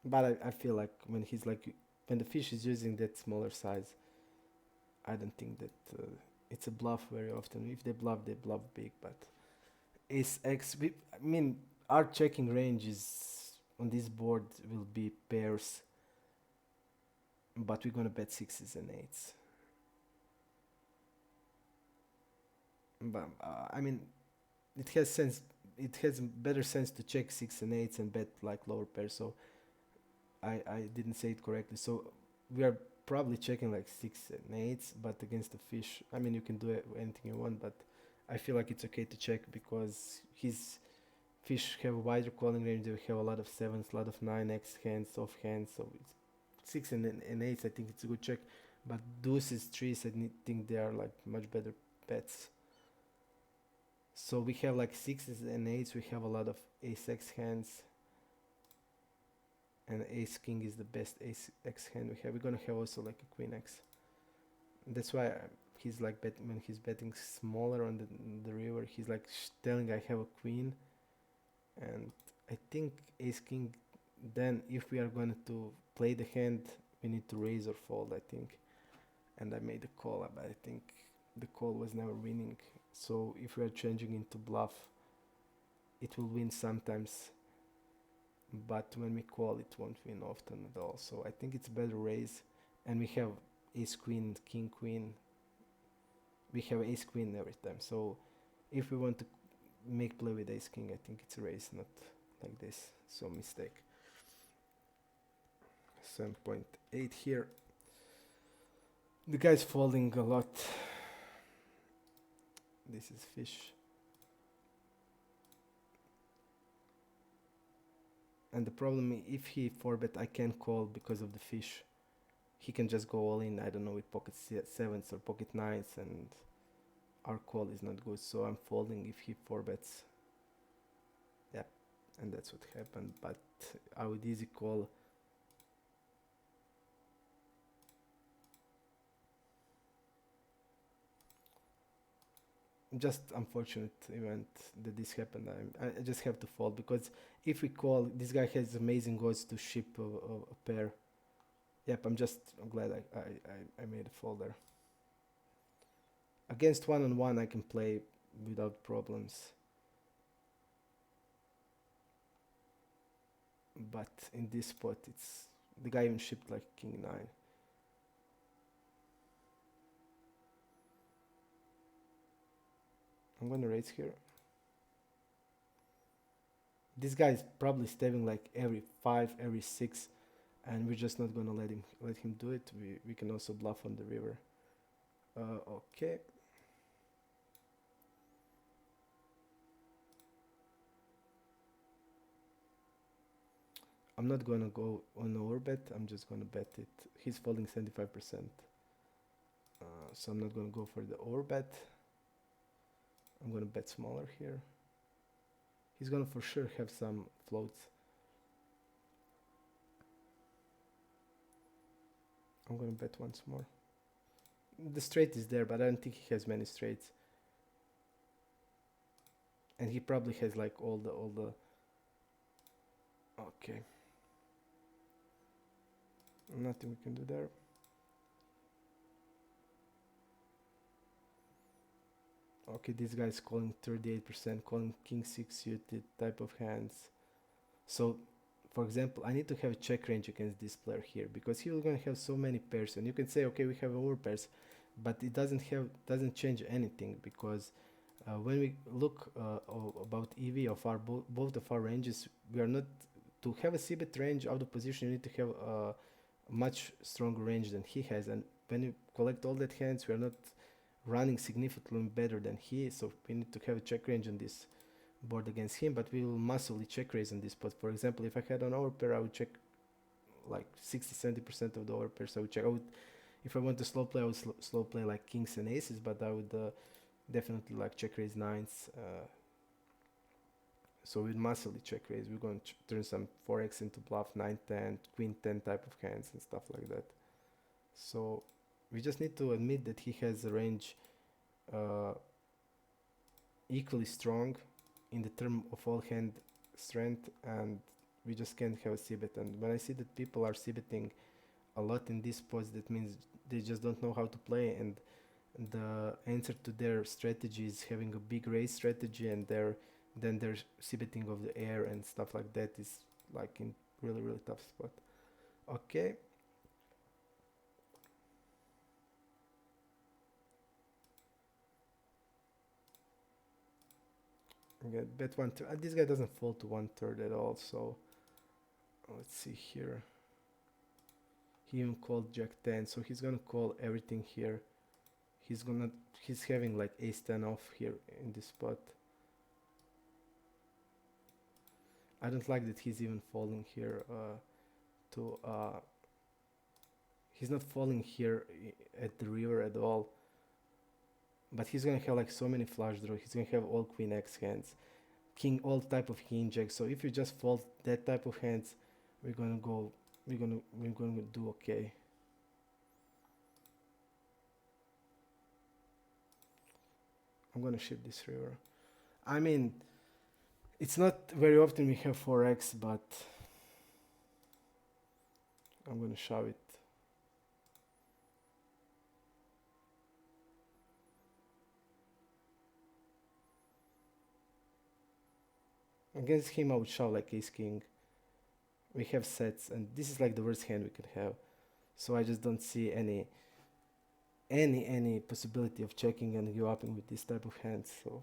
But I feel like when the fish is using that smaller size, I don't think that it's a bluff very often. If they bluff big. But ace X, I mean, our checking range is on this board will be pairs, but we're gonna bet sixes and eights. But I mean, it has sense. It has better sense to check six and eights and bet like lower pairs. So I didn't say it correctly. So we are probably checking like six and eights, but against the fish, I mean, you can do anything you want, but I feel like it's okay to check because his fish have a wider calling range. They have a lot of sevens, a lot of 9x hands, off hands. So it's six and eights. I think it's a good check, but deuces, threes, I think they are like much better bets. So we have like sixes and eights. We have a lot of ace x hands, and ace king is the best ace x hand we have. We're gonna have also like a queen x. That's why he's like when he's betting smaller on the river, he's like telling I have a queen, and I think ace king then if we are going to play the hand, we need to raise or fold, I think. And I made a call, but I think the call was never winning. So if we are changing into bluff, it will win sometimes, but when we call, it won't win often at all. So I think it's better raise. And we have ace queen, king queen. We have ace queen every time. So if we want to make play with ace king, I think it's a raise, not like this. So mistake. 7.8 here. The guy's folding a lot. This is fish. And the problem, if he 4-bet, I can't call because of the fish. He can just go all in, I don't know, with pocket 7s or pocket 9s, and our call is not good. So I'm folding if he 4-bets. Yeah, and that's what happened. But I would easy call. Just unfortunate event that this happened. I just have to fold, because if we call, this guy has amazing odds to ship a pair. Yep, I'm glad I made a folder. Against 1-on-1 I can play without problems. But in this spot, it's the guy even shipped like king 9. I'm gonna raise here. This guy is probably stabbing like every 5, every 6, and we're just not gonna let him do it. We can also bluff on the river. Okay. I'm not gonna go on overbet. I'm just gonna bet it. He's folding 75%. So I'm not gonna go for the overbet. I'm gonna bet smaller here. He's gonna for sure have some floats. I'm gonna bet once more. The straight is there, but I don't think he has many straights. And he probably has like all the. Okay. Nothing we can do there. Okay, this guy is calling 38%, calling king 6 suited type of hands. So, for example, I need to have a check range against this player here, because he will gonna have so many pairs, and you can say, okay, we have over pairs, but it doesn't change anything, because when we look about EV of our both of our ranges, we are not to have a c-bet range out of position. You need to have a much stronger range than he has, and when you collect all that hands, we are not running significantly better than he is, so we need to have a check range on this board against him, but we will massively check raise on this spot. For example, if I had an overpair, I would check like 60-70% of the overpairs. I would check. If I want to slow play, I would slow play like kings and aces, but I would definitely like check raise 9s. So we'd massively check raise. We're going to turn some 4x into bluff, 9-10, queen 10 type of hands and stuff like that. So we just need to admit that he has a range equally strong in the term of all hand strength, and we just can't have a c-bet. And when I see that people are c-betting a lot in these spots, that means they just don't know how to play, and the answer to their strategy is having a big raise strategy, and then their c-betting of the air and stuff like that is like in really tough spot. Okay. Okay, bet 1/3. This guy doesn't fold to 1/3 at all, so let's see here. He even called Jack 10, so he's gonna call everything here. He's having like ace 10 off here in this spot. I don't like that he's even folding here he's not falling here at the river at all. But he's gonna have like so many flush draws. He's gonna have all queen x hands, all type of king jack. So if you just fold that type of hands, we're gonna do okay. I'm gonna ship this river. I mean, it's not very often we have 4x, but I'm gonna shove it. Against him I would shove like ace king. We have sets, and this is like the worst hand we could have. So I just don't see any possibility of checking and give upping with this type of hands. So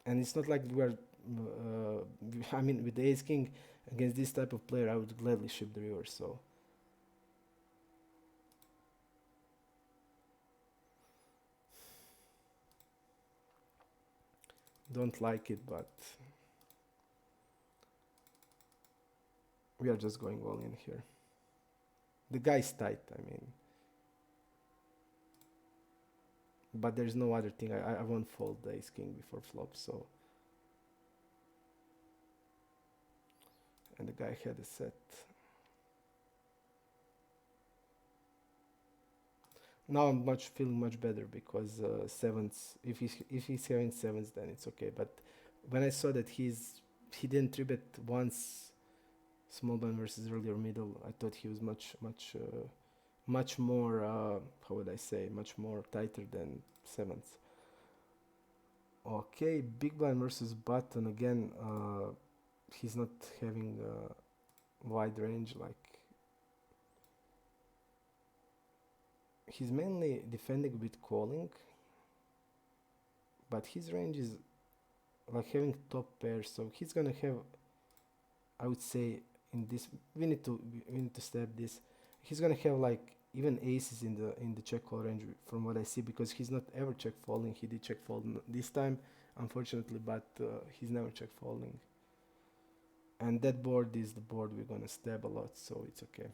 and it's not like we're I mean, with the ace king against this type of player I would gladly ship the river. So don't like it, but we are just going all in here. The guy's tight, I mean, but there's no other thing. I won't fold the ace king before flop. So and the guy had a set. Now I'm feeling much better because sevens. If he's having sevens, then it's okay. But when I saw that he didn't three bet once small blind versus early or middle, I thought he was much more how would I say, much more tighter than sevens. Okay, big blind versus button again. He's not having a wide range, like he's mainly defending with calling, but his range is like having top pairs, so he's gonna have, I would say, in this we need to step this. He's gonna have like even aces in the check call range from what I see, because he's not ever check folding. He did check fold this time, unfortunately, but he's never check folding. And that board is the board we're gonna stab a lot, so it's okay.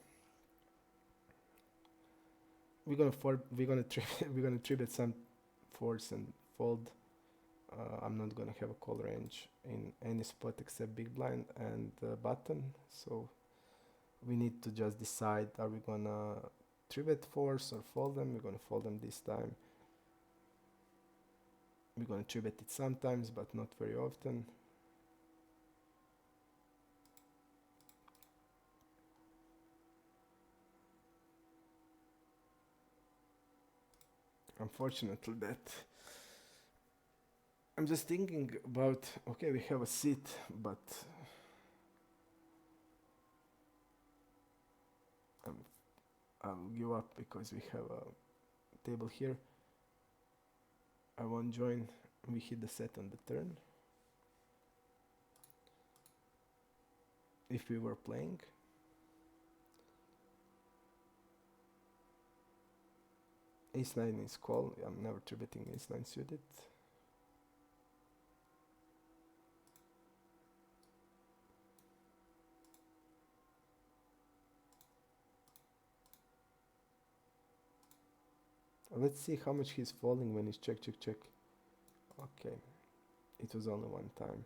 We're gonna three bet some fours and fold. I'm not gonna have a call range in any spot except big blind and button. So we need to just decide: are we gonna three bet fours or fold them? We're gonna fold them this time. We're gonna three bet it sometimes, but not very often. Unfortunately, that I'm just thinking about, okay, we have a seat, but I'll give up because we have a table here. I won't join. We hit the set on the turn. If we were playing. Ace-9 is call. I'm never three betting ace-9 suited. Let's see how much he's falling when he's check, check, check. Okay, it was only one time.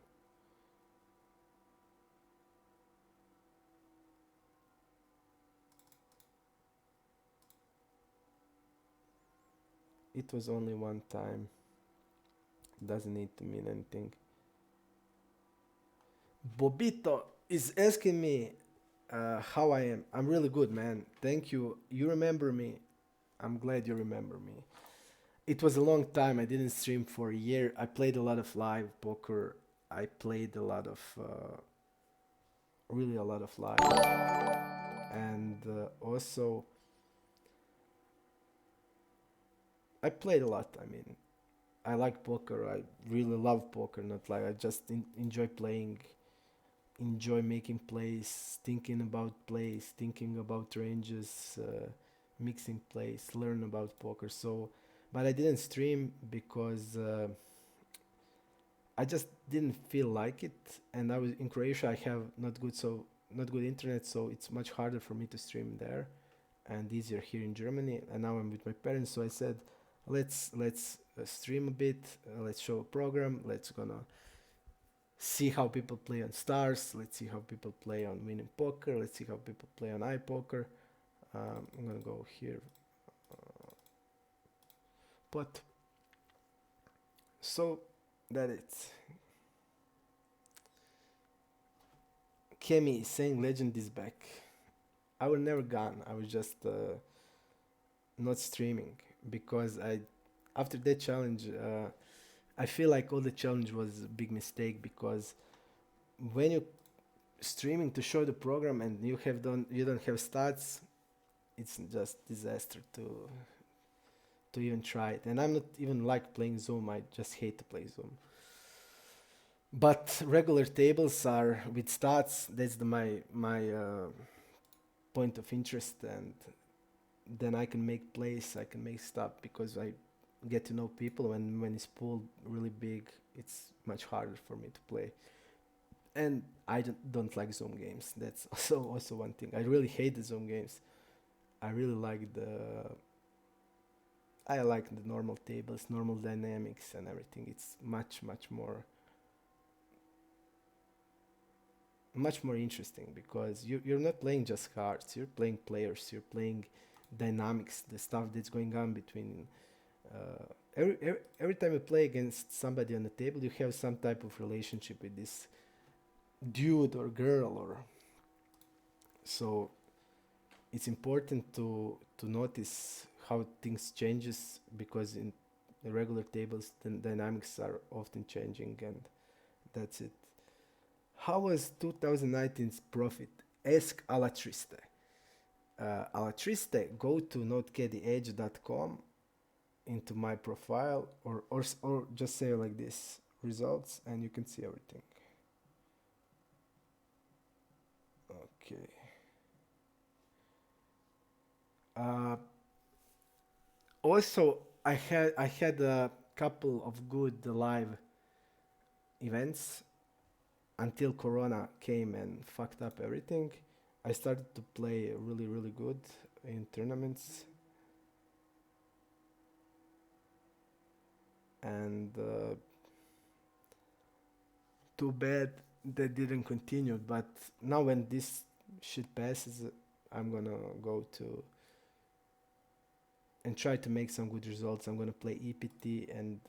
It was only one time. Doesn't need to mean anything. Bobito is asking me how I am. I'm really good, man. Thank you. You remember me. I'm glad you remember me. It was a long time. I didn't stream for a year. I played a lot of live poker. I played a lot of, really a lot of live. And also, I played a lot. I mean, I like poker. I really love poker. Not like I just enjoy playing, enjoy making plays, thinking about plays, thinking about ranges, mixing plays, learn about poker. So, but I didn't stream because I just didn't feel like it. And I was in Croatia. I have not good internet, so it's much harder for me to stream there, and easier here in Germany. And now I'm with my parents, so I said, let's stream a bit. Let's show a program. Let's gonna see how people play on stars. Let's see how people play on winning poker. Let's see how people play on iPoker. I'm gonna go here. But so that it. Kemi saying legend is back. I was never gone. I was just not streaming because I after that challenge I feel like all the challenge was a big mistake because when you streaming to show the program and you don't have stats, it's just disaster to even try it. And I'm not even like playing Zoom. I just hate to play Zoom. But regular tables are with stats. That's my point of interest, and then I can make plays. I can make stuff because I get to know people. When it's pulled really big, it's much harder for me to play. And I don't like Zoom games. That's also one thing. I really hate the Zoom games. I really like the normal tables, normal dynamics, and everything. It's much more interesting because you're not playing just cards. You're playing players. You're playing dynamics, the stuff that's going on between. Every time you play against somebody on the table, you have some type of relationship with this dude or girl, or so it's important to notice how things changes because in the regular tables the dynamics are often changing, and that's it. How was 2019's profit? Ask Alatriste. Alatriste, go to notecaddyedge.com into my profile, or just say like this results, and you can see everything. Okay. Also, I had a couple of good live events until Corona came and fucked up everything. I started to play really good in tournaments, and too bad that didn't continue. But now when this shit passes, I'm gonna go to and try to make some good results. I'm gonna play EPT, and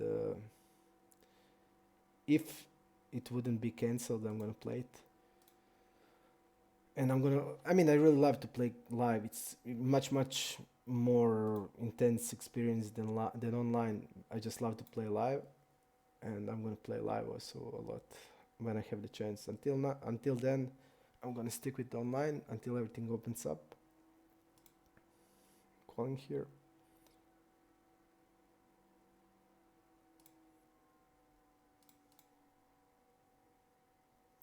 if it wouldn't be cancelled, I'm gonna play it. And I mean, I really love to play live. It's much more intense experience than online. I just love to play live, and I'm gonna play live also a lot when I have the chance. Until then, I'm gonna stick with online until everything opens up. Calling here.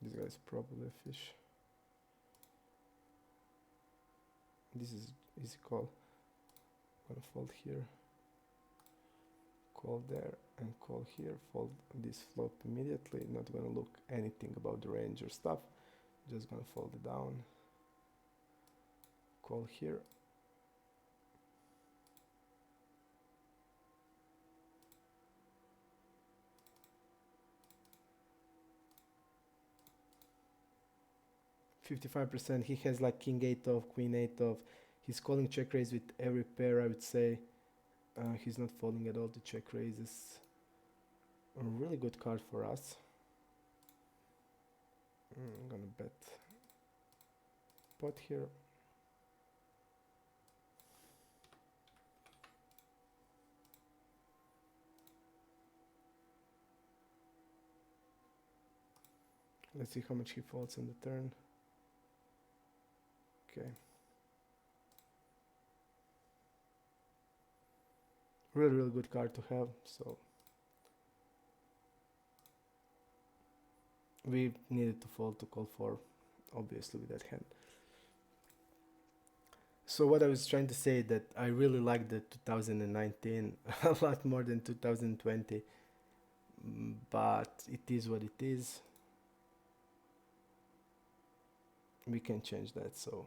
This guy's probably a fish. This is easy call. Gonna fold here, call there, and call here. Fold this flop immediately. Not gonna look anything about the range or stuff. Just gonna fold it down. Call here. %. He has like king 8 of, queen 8 of. He's calling check raise with every pair, I would say. He's not folding at all to check raises. A really good card for us. I'm gonna bet pot here. Let's see how much he folds on the turn. Okay. Really good card to have, so we needed to fold to call 4, obviously, with that hand. So what I was trying to say that I really like the 2019 a lot more than 2020, but it is what it is. We can change that. So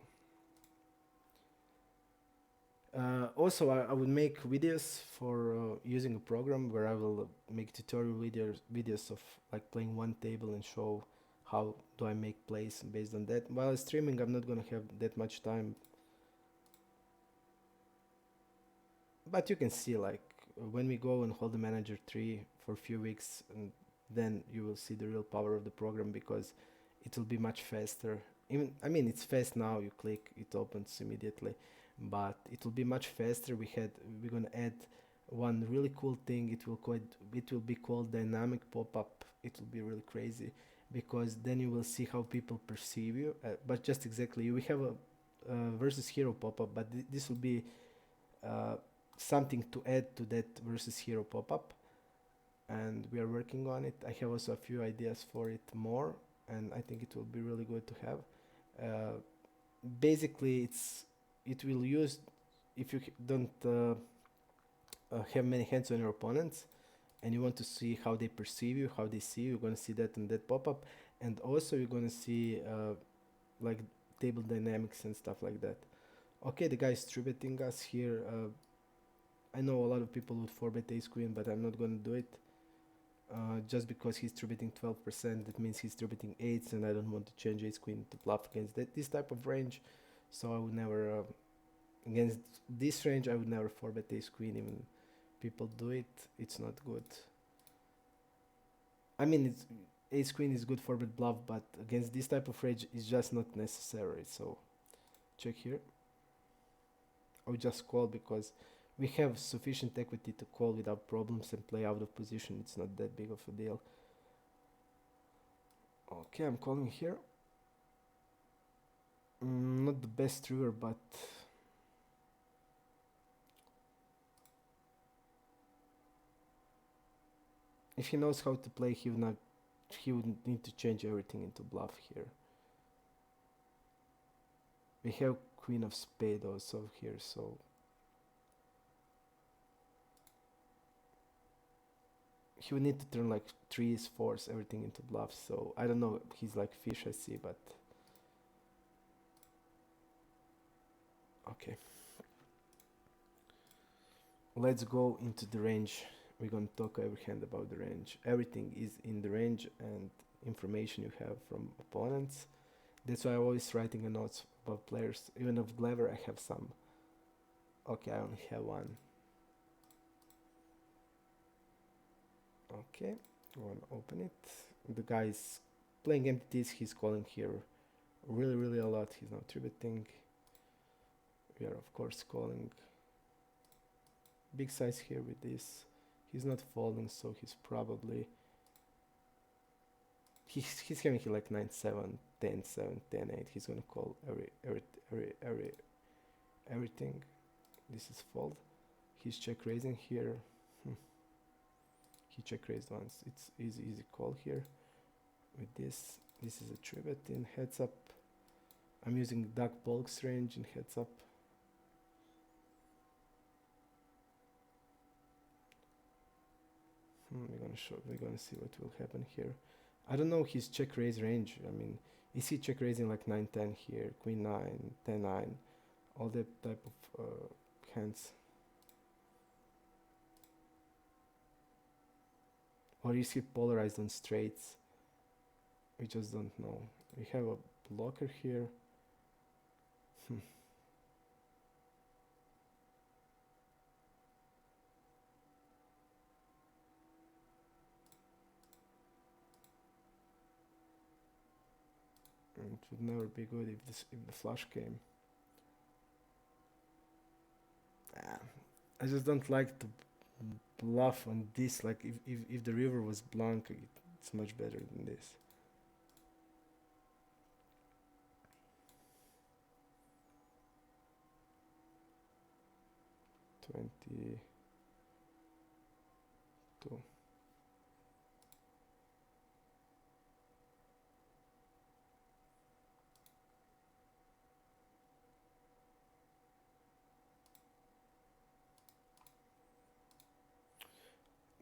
also I would make videos for using a program where I will make tutorial videos of like playing one table and show how do I make plays based on that. While streaming, I'm not gonna have that much time, but you can see like when we go and hold the manager 3 for a few weeks, and then you will see the real power of the program, because it will be much faster. Even, I mean, it's fast now. You click, it opens immediately, but it will be much faster. We're gonna add one really cool thing. It will be called dynamic pop-up. It will be really crazy because then you will see how people perceive you. But just exactly, we have a versus hero pop-up, but this will be uh, something to add to that versus hero pop-up, and we are working on it. I have also a few ideas for it more, and I think it will be really good to have. Uh, Basically, it will use if you don't have many hands on your opponents, and you want to see how they perceive you, how they see you. You're gonna see that in that pop-up, and also you're gonna see like table dynamics and stuff like that. Okay, the guy is tributing us here. I know a lot of people would 4-bet ace queen, but I'm not gonna do it. Just because he's tributing 12%, that means he's tributing 8s, and I don't want to change ace queen to bluff against this type of range. So I would never, against this range, I would never 4-bet ace queen. Even people do it, it's not good. I mean, ace queen is good 4-bet bluff, but against this type of range, it's just not necessary. So check here. I would just call because we have sufficient equity to call without problems and play out of position. It's not that big of a deal. Okay, I'm calling here. Not the best river, but if he knows how to play, he would need to change everything into bluff here. We have queen of spade also here, so he would need to turn like 3s, 4s, everything into bluffs. So I don't know, he's like fish, I see, but okay. Let's go into the range. We're gonna talk every hand about the range. Everything is in the range and information you have from opponents. That's why I'm always writing a notes about players. Even of Glever, I have some. Okay, I only have one. Okay, I want to open it. The guy is playing MTTs. He's calling here really a lot. He's not tributing. We are of course calling big size here with this. He's not folding, so he's probably he's having here like 9-7, 10-7, 10-8. He's gonna call everything. This is fold. He's check raising here. He check raised once. It's easy call here. With this is a 3-bet in heads up. I'm using Doug Polk's range in heads up. We're gonna see what will happen here. I don't know his check raise range. I mean, is he check raising like 9-10 here, queen 9, 10-9, all that type of hands? Or is he polarized on straights? We just don't know. We have a blocker here. It would never be good if the flush came. I just don't like to bluff on this. Like if the river was blank, it's much better than this. $22.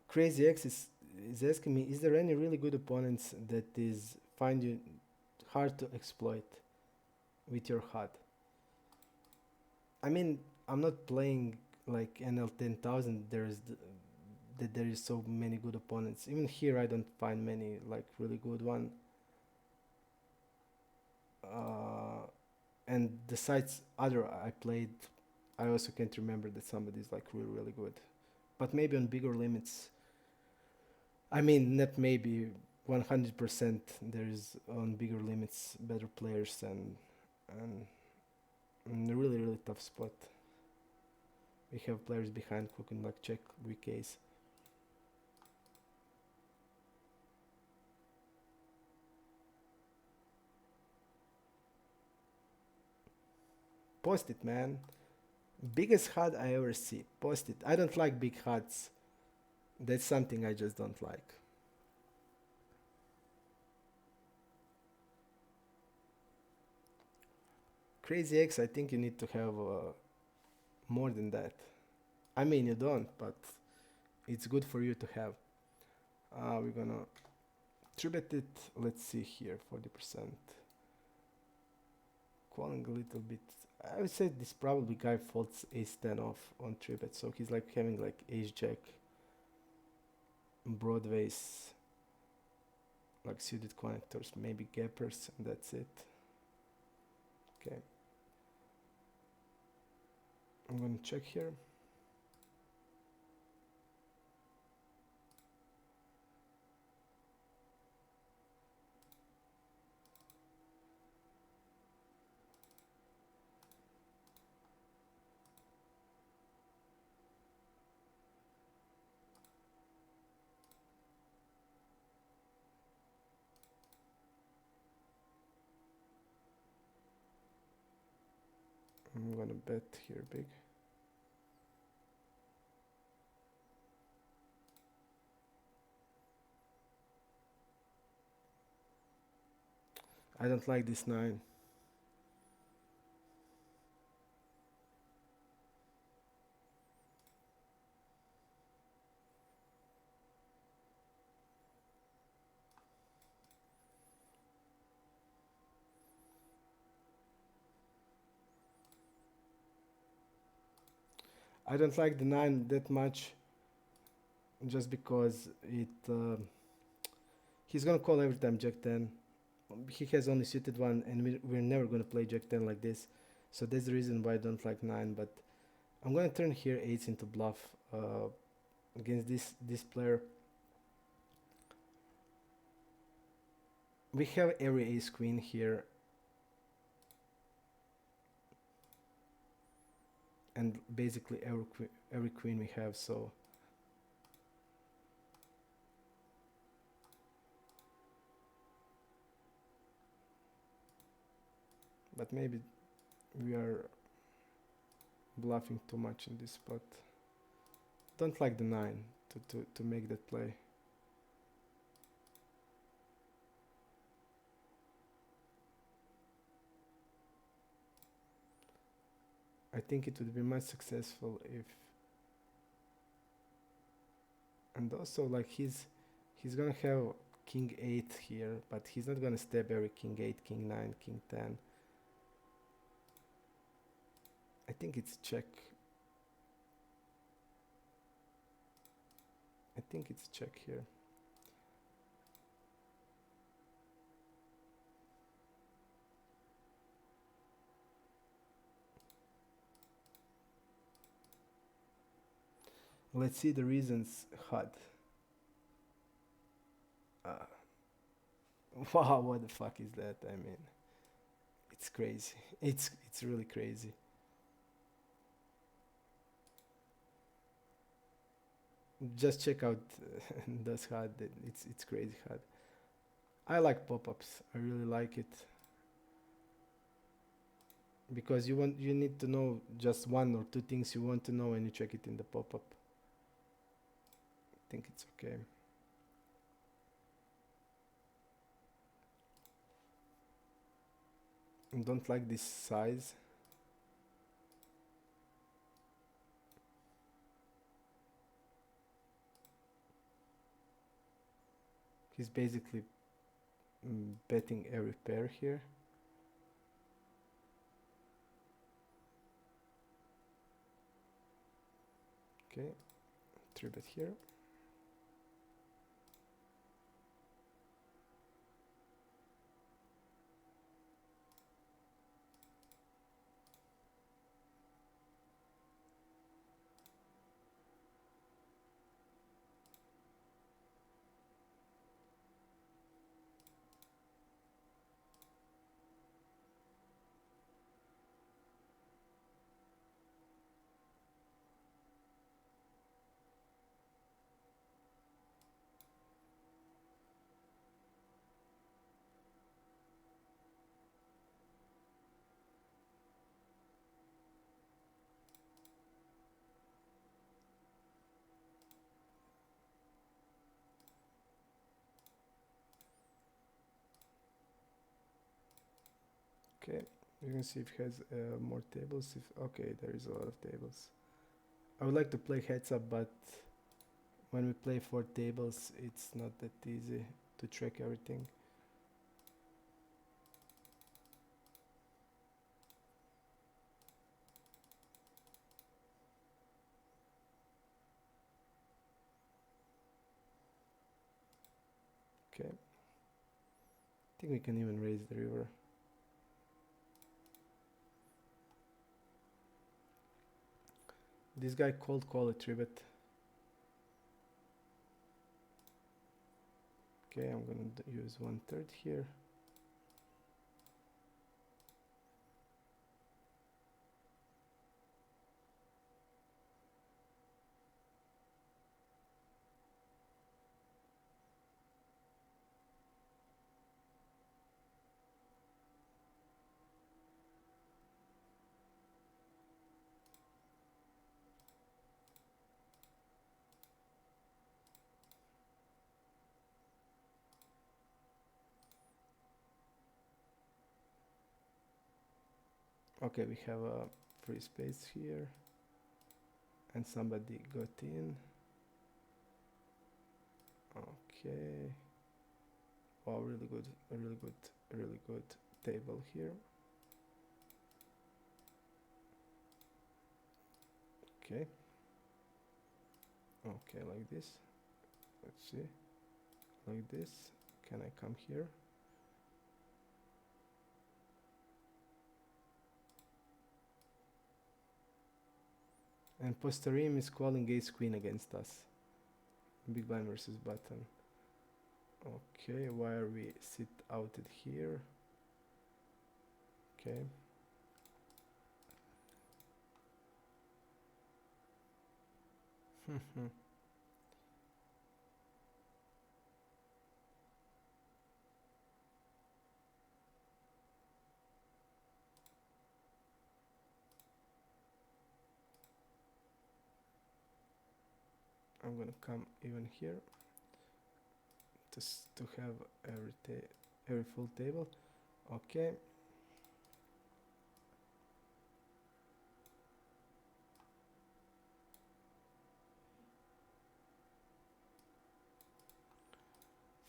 Crazy X is asking me, is there any really good opponents that find you hard to exploit with your HUD? I mean, I'm not playing like NL 10,000. There is so many good opponents. Even here, I don't find many like really good one. And the sites I played, I also can't remember that somebody is like really good. But maybe on bigger limits. I mean, not maybe. 100% there's on bigger limits better players, and a really really tough spot. We have players behind who can like check weak ace. Post it, man. Biggest HUD I ever see. Post it. I don't like big HUDs. That's something I just don't like. Crazy X, I think you need to have more than that. I mean, you don't, but it's good for you to have. We're gonna 3-bet it. Let's see here, 40%. Calling a little bit. I would say this probably guy folds ace 10 off on 3-bet, so he's like having like ace jack, broadways, like suited connectors, maybe gappers, and that's it. Okay. I'm gonna check here. I'm gonna bet here big. I don't like this 9. I don't like the 9 that much, just because it he's gonna call every time jack 10. He has only suited one, and we're never gonna play jack 10 like this, so that's the reason why I don't like 9. But I'm gonna turn here 8s into bluff against this player. We have every ace queen here, and basically every queen we have, so but maybe we are bluffing too much in this spot. Don't like the 9 to make that play. I think it would be much successful if, and also like he's gonna have king 8 here, but he's not gonna stab every king 8, king 9, king 10. I think it's check. I think it's check here. Let's see the reasons HUD. Wow, what the fuck is that? I mean, it's crazy. It's really crazy. Just check out this HUD. It's crazy HUD. I like pop-ups. I really like it, because you need to know just 1 or 2 things you want to know, and you check it in the pop-up. I think it's okay. I don't like this size. He's basically betting every pair here. Okay, 3-bet here. Okay, you can see if it has more tables. Okay, there is a lot of tables. I would like to play heads up, but when we play 4 tables, it's not that easy to track everything. Okay. I think we can even raise the river. This guy cold call a 3-bet. Okay, I'm gonna use 1/3 here. Okay, we have a free space here. And somebody got in. Okay. Wow, really good, really good, really good table here. Okay. Okay, like this. Let's see. Like this. Can I come here? And Posterim is calling ace queen against us. Big blind versus button. Okay, why are we sit outed here? Okay. I'm gonna come even here just to have every full table. Okay.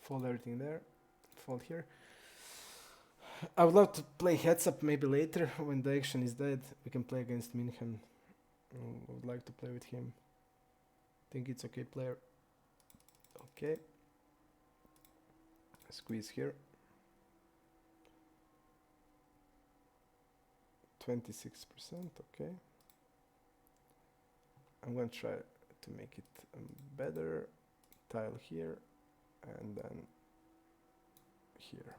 Fold everything there. Fold here. I would love to play heads up maybe later when the action is dead. We can play against Minhen. I would like to play with him. Think it's okay player. Okay. Squeeze here. 26%, okay. I'm gonna try to make it better. Tile here and then here.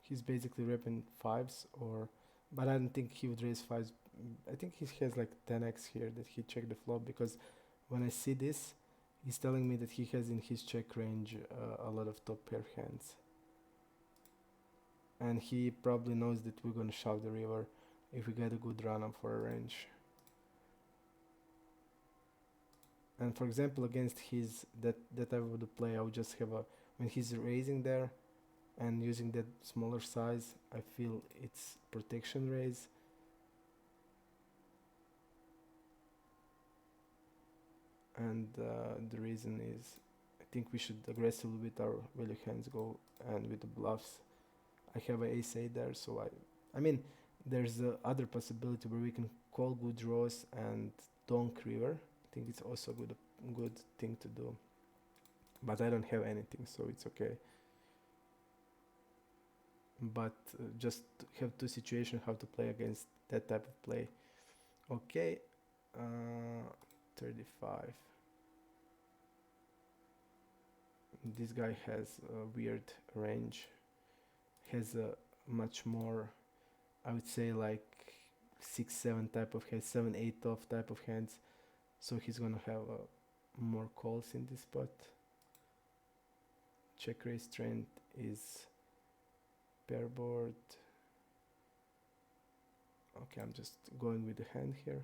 He's basically repping 5s but I don't think he would raise 5s. I think he has like 10x here that he checked the flop, because when I see this, he's telling me that he has in his check range a lot of top pair hands. And he probably knows that we're gonna shove the river if we get a good run up for a range. And for example, against his that I would play, I would just have when he's raising there and using that smaller size, I feel it's protection raise. And the reason is, I think we should aggressively with our value hands go, and with the bluffs. I have a ace 8 there, so I mean, there's the other possibility where we can call good draws and donk river. I think it's also a good thing to do. But I don't have anything, so it's okay. But just have 2 situations how to play against that type of play. Okay, 35. This guy has a weird range, has a much more I would say like 6-7 type of hands, 7-8 off type of hands. So he's gonna have more calls in this spot. Check raise trend is pair board. Okay, I'm just going with the hand here.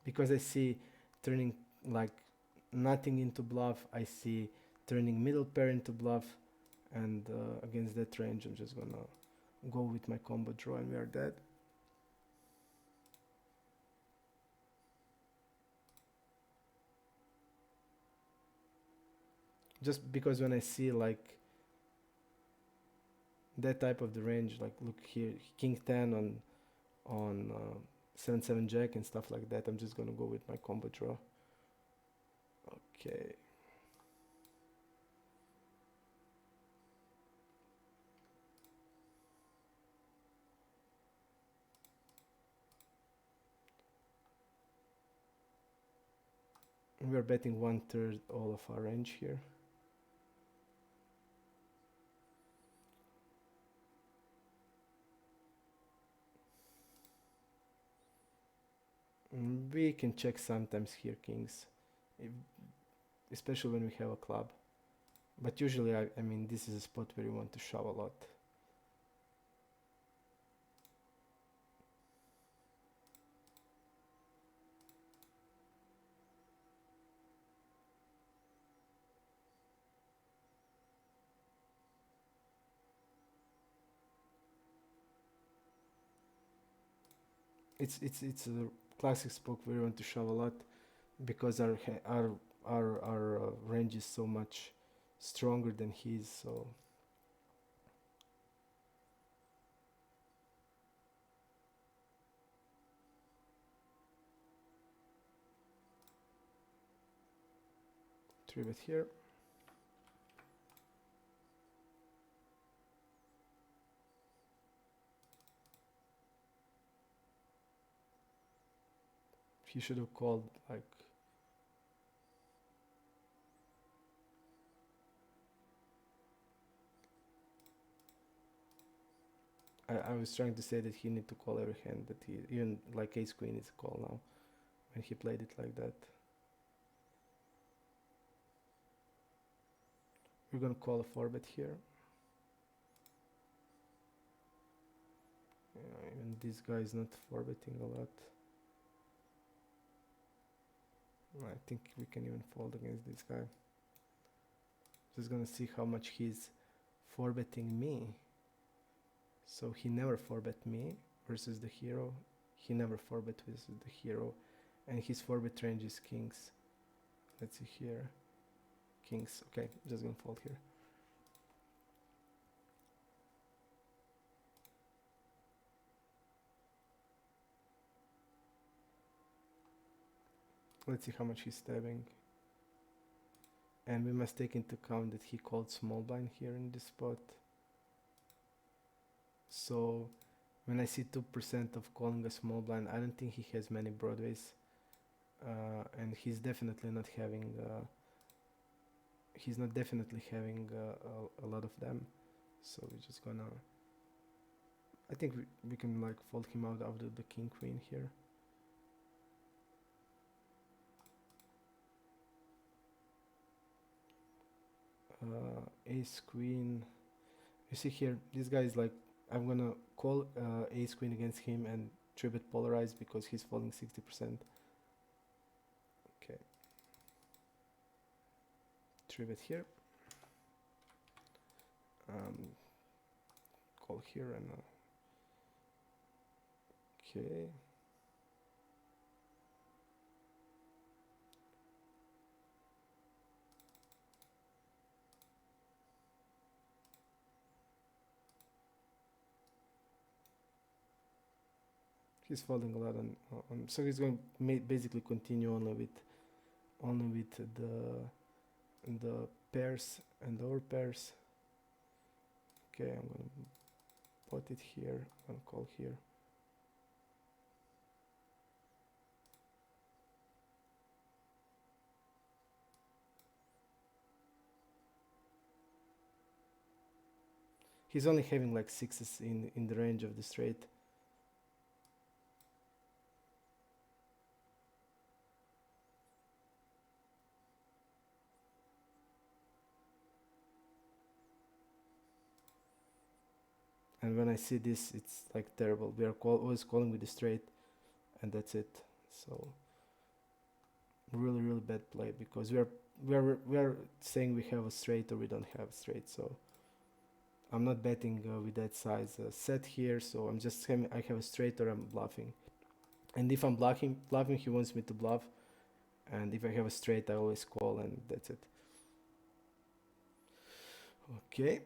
Because I see turning like nothing into bluff, I see turning middle pair into bluff, and against that range I'm just gonna go with my combo draw and we are dead. Just because when I see like that type of the range, like look here, king 10 on 7-7 jack and stuff like that, I'm just gonna go with my combo draw. Okay. We are betting 1/3 all of our range here. We can check sometimes here kings, if, especially when we have a club. But usually, I mean, this is a spot where you want to shove a lot. It's a classic spot where you want to shove a lot because our range is so much stronger than his. So three bet here. He should have called like. I was trying to say that he need to call every hand, but he even like ace queen is a call now when he played it like that. We're gonna call a 4-bet here. Yeah, even this guy is not 4-betting a lot. I think we can even fold against this guy. Just gonna see how much he's 4-betting me. So he never 4-bet me versus the hero. He never 4-bet versus the hero. And his 4-bet range is kings. Let's see here. Kings. Okay, just gonna fold here. Let's see how much he's stabbing. And we must take into account that he called small blind here in this spot. So when I see 2% of calling a small blind, I don't think he has many broadways. And he's definitely not having a lot of them. So we're just gonna, I think we can like fold him out after the king queen here. Ace queen. You see here, this guy is like, I'm gonna call ace queen against him and 3-bet polarized because he's folding 60%. Okay. 3-bet here. Call here and okay. He's folding a lot on so he's going to basically continue only with the pairs and the pairs. Okay, I'm gonna put it here. I'm gonna call here. He's only having like sixes in the range of the straight. And when I see this, it's like terrible. We are always calling with the straight, and that's it. So really, really bad play, because we are saying we have a straight or we don't have a straight. So I'm not betting with that size set here. So I'm just having, I have a straight or I'm bluffing. And if I'm bluffing, he wants me to bluff. And if I have a straight, I always call, and that's it. Okay.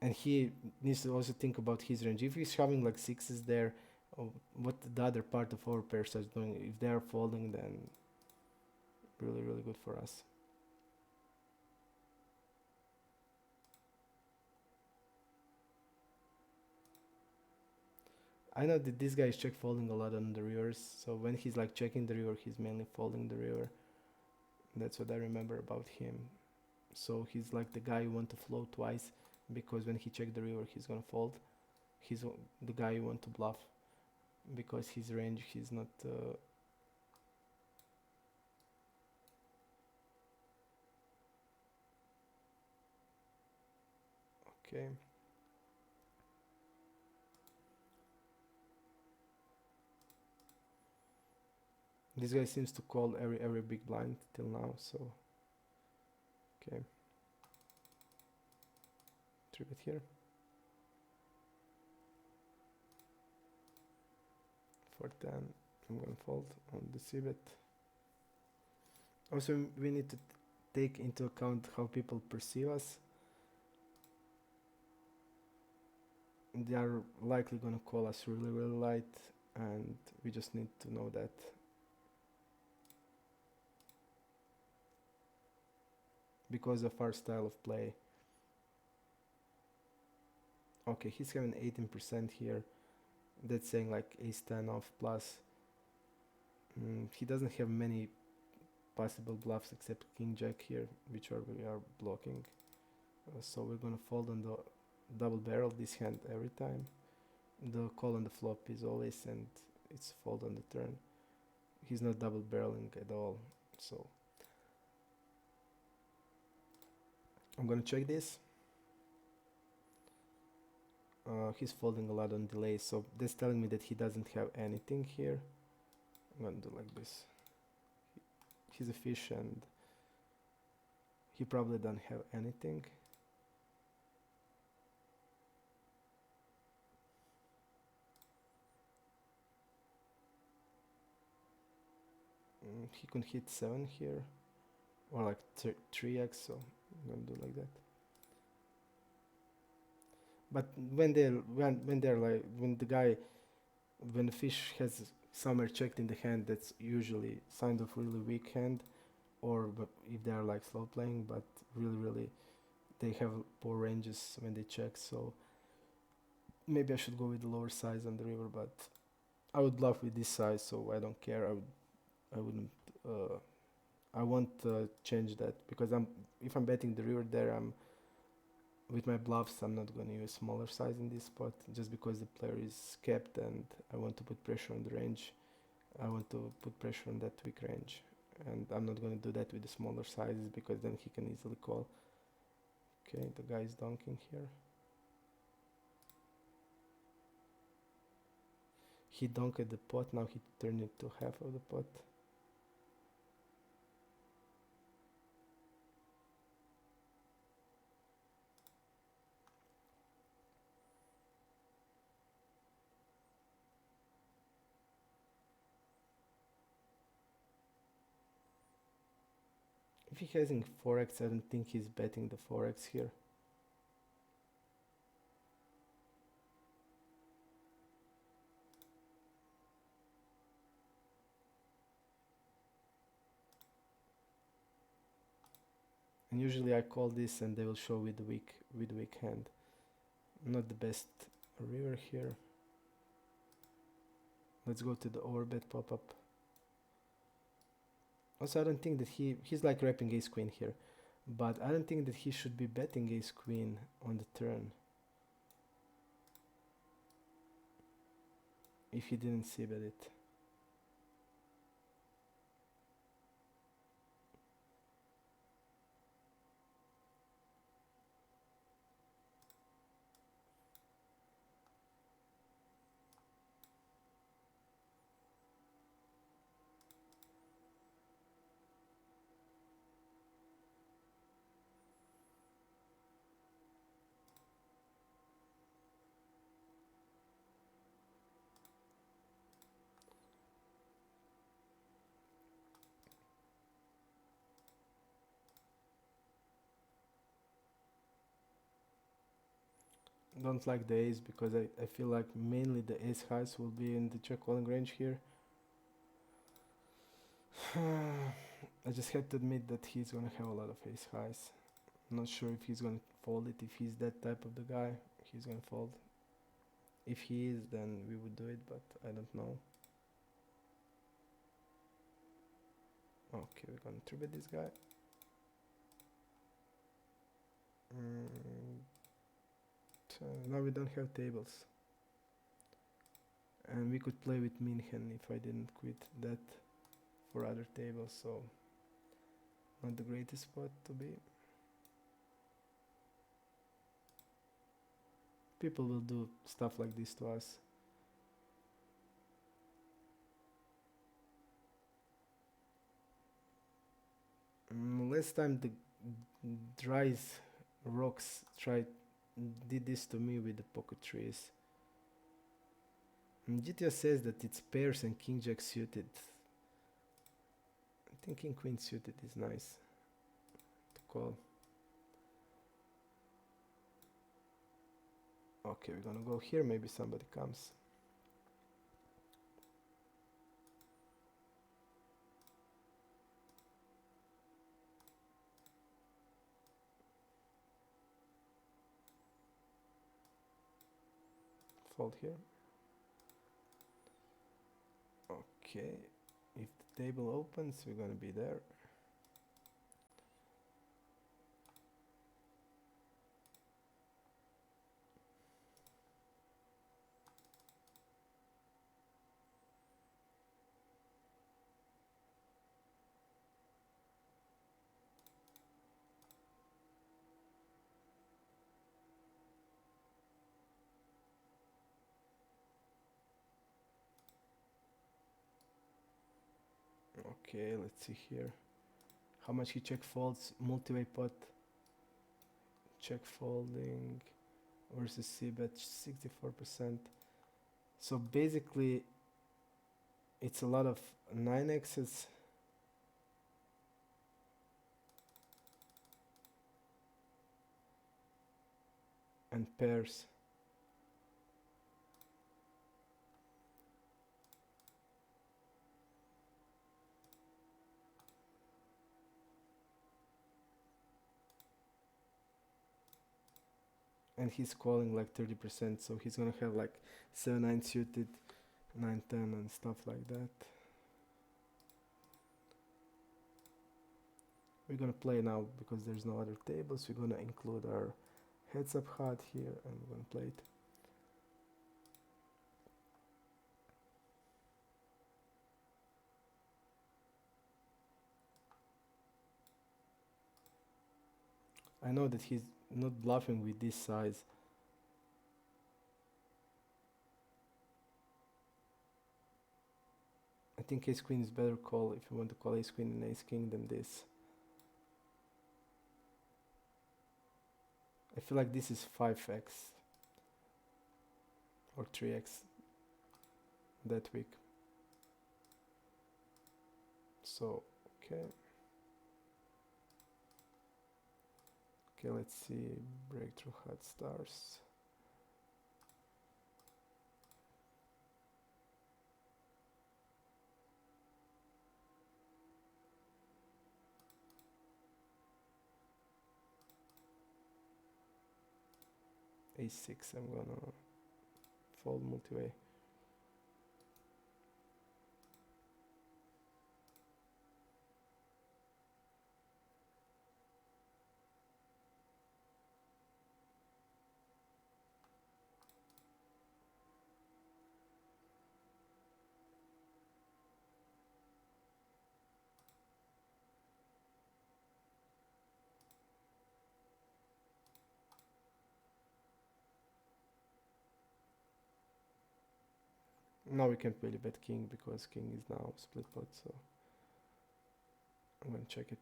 And he needs to also think about his range. If he's having like sixes there, what the other part of our pair starts doing, if they are folding, then really, really good for us. I know that this guy is check folding a lot on the rivers, so when he's like checking the river, he's mainly folding the river. That's what I remember about him. So he's like the guy you want to float twice, because when he check the river, he's gonna fold. He's the guy you want to bluff, because his range, he's not. Okay. This guy seems to call every big blind till now, so okay. 3-bet here. 4-10. I'm gonna fold on the c-bet. Also, we need to take into account how people perceive us. They are likely gonna call us really, really light, and we just need to know that. Because of our style of play. Okay, he's having 18% here. That's saying like ace-10 off plus. He doesn't have many possible bluffs except king-jack here, which we are blocking. So we're gonna fold on the double barrel this hand every time. The call on the flop is always, and it's fold on the turn. He's not double barreling at all, so I'm gonna check this. He's folding a lot on delays, so that's telling me that he doesn't have anything here. I'm gonna do like this. He's a fish, and he probably don't have anything. He can hit 7 here, or like 3x, so I'm gonna do like that. But when the fish has somewhere checked in the hand, that's usually sign of really weak hand, or if they are like slow playing, but really they have poor ranges when they check. So maybe I should go with the lower size on the river, but I would bluff with this size, so I don't care. I won't change that, because if I'm betting the river there, with my bluffs, I'm not going to use smaller size in this spot, just because the player is capped and I want to put pressure on the range. I want to put pressure on that weak range, and I'm not going to do that with the smaller sizes, because then he can easily call. Okay, the guy is donking here. He donked the pot, now he turned it to half of the pot. If he has in 4x, I don't think he's betting the 4x here. And usually I call this and they will show with the weak hand. Not the best river here. Let's go to the overbet pop-up. Also, I don't think that he's like wrapping ace queen here, but I don't think that he should be betting ace queen on the turn if he didn't see bet it. Don't like the ace because I feel like mainly the ace highs will be in the check calling range here. I just had to admit that he's gonna have a lot of ace highs. I'm not sure if he's gonna fold it. If he's that type of the guy, he's gonna fold. If he is, then we would do it, but I don't know. Okay, we're gonna three-bet this guy. So now we don't have tables. And we could play with Minhen if I didn't quit that for other tables, so not the greatest spot to be. People will do stuff like this to us. Last time the Dries Rocks did this to me with the pocket trees. GTA says that it's pairs and king jack suited. I think king queen suited is nice to call. Okay, we're gonna go here, maybe somebody comes. Fold here. Okay, if the table opens, we're gonna be there. Okay, let's see here. How much he check folds, multi-way pot, check folding versus c-bet 64%. So basically, it's a lot of 9x's and pairs. And he's calling like 30%, so he's gonna have like 7-9 suited, 9-10 and stuff like that. We're gonna play now because there's no other tables. We're gonna include our heads up hand here and we're gonna play it. I know that he's not bluffing with this size. I think ace queen is better call if you want to call ace queen and ace king than this. I feel like this is 5x or 3x that week. So, okay. Okay, let's see, breakthrough hot stars. A6, I'm gonna fold multi-way. Now we can't really bet king because king is now split pot, so I'm gonna check it.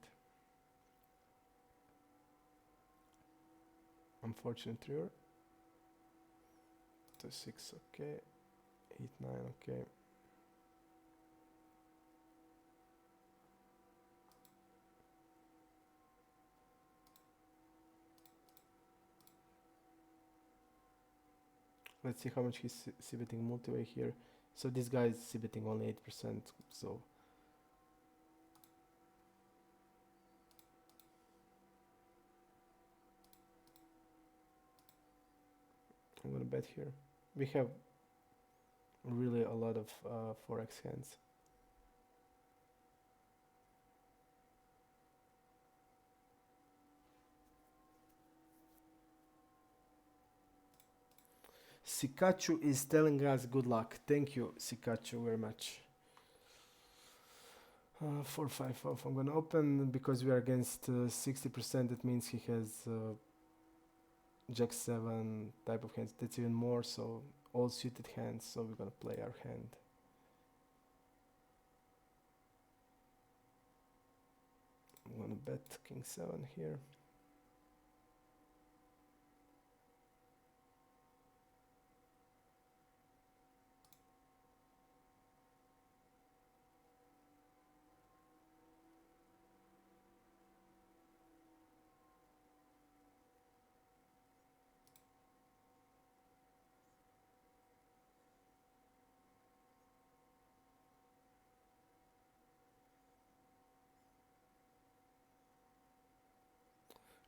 Unfortunate trigger. 2-6, okay. 8-9, okay. Let's see how much he's c-betting multi-way here. So this guy is c-betting only 8%, so I'm gonna bet here. We have really a lot of 4x hands. Sikachu is telling us good luck. Thank you, Sikachu, very much. 4-5 off. I'm gonna open because we are against 60%. That means he has Jack-7 type of hands. That's even more, so all suited hands. So we're gonna play our hand. I'm gonna bet King-7 here.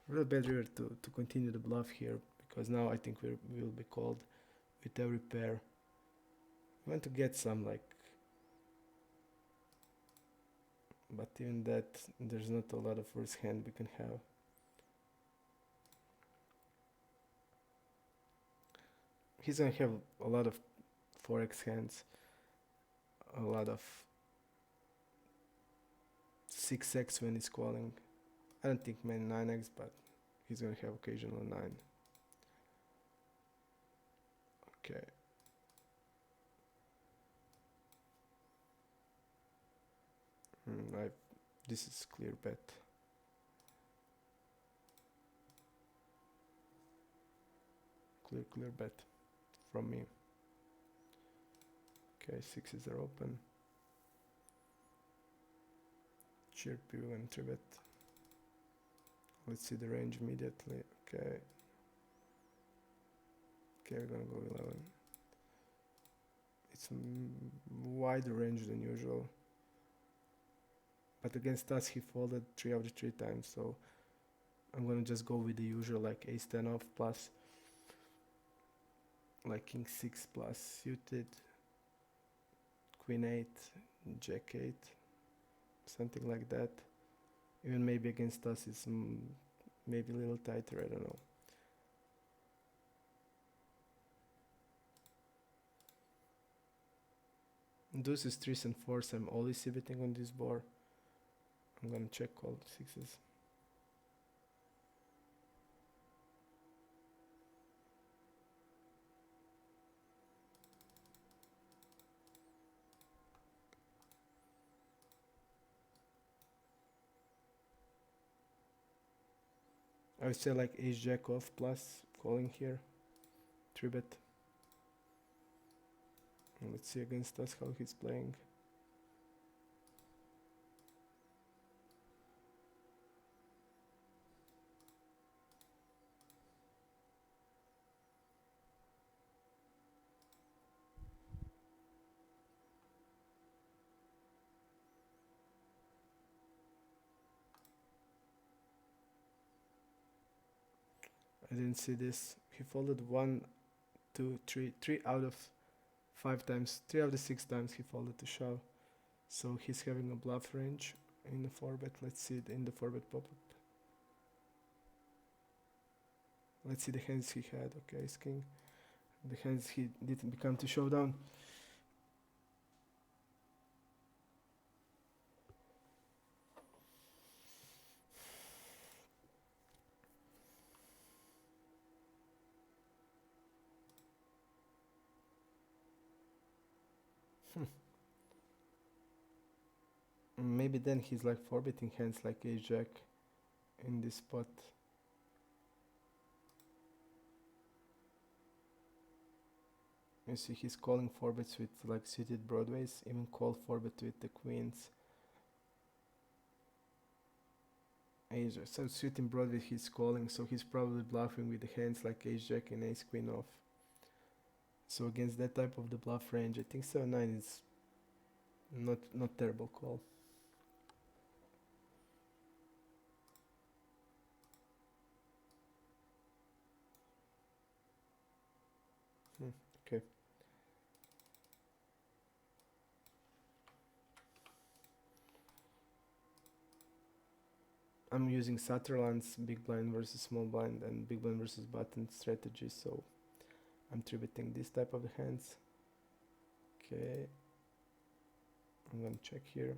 Real bad river to continue the bluff here, because now I think we will be called with every pair. We want to get some, like, but even that, there's not a lot of worse hand we can have. He's gonna have a lot of 4x hands, a lot of 6x when he's calling. I don't think many 9x, but he's gonna have occasional 9. Okay. This is clear bet. Clear bet from me. Okay, 6s are open. Chirpy and 3-bet. Let's see the range immediately. Okay. Okay, we're gonna go 11. It's wider range than usual. But against us, he folded 3 out of 3 times, so I'm gonna just go with the usual, like ace-10 off plus, like king-6 plus suited, queen-8, jack-8, something like that. Even maybe against us it's maybe a little tighter, I don't know. Deuces, 3s and 4s, I'm always c-betting on this board. I'm gonna check all the 6s. I would say like ace-jack off plus calling here, 3-bet. Let's see against us how he's playing. I didn't see this. He folded 1, 2, 3 out of 5 times. 3 out of 6 times he folded to shove. So he's having a bluff range in the 4-bet. Let's see it in the 4-bet pop-up. Let's see the hands he had. Okay, ace king. The hands he didn't become to showdown. Maybe then he's like forbidding hands like ace jack in this spot. You see he's calling forbets with like suited broadways, even call forbet with the queens. Ace, so suiting broadway he's calling, so he's probably bluffing with the hands like ace jack and ace queen off. So against that type of the bluff range, I think 7-9 is not terrible call. Okay. I'm using Sutherland's big blind versus small blind and big blind versus button strategy, so I'm tributing this type of the hands. Okay. I'm gonna check here.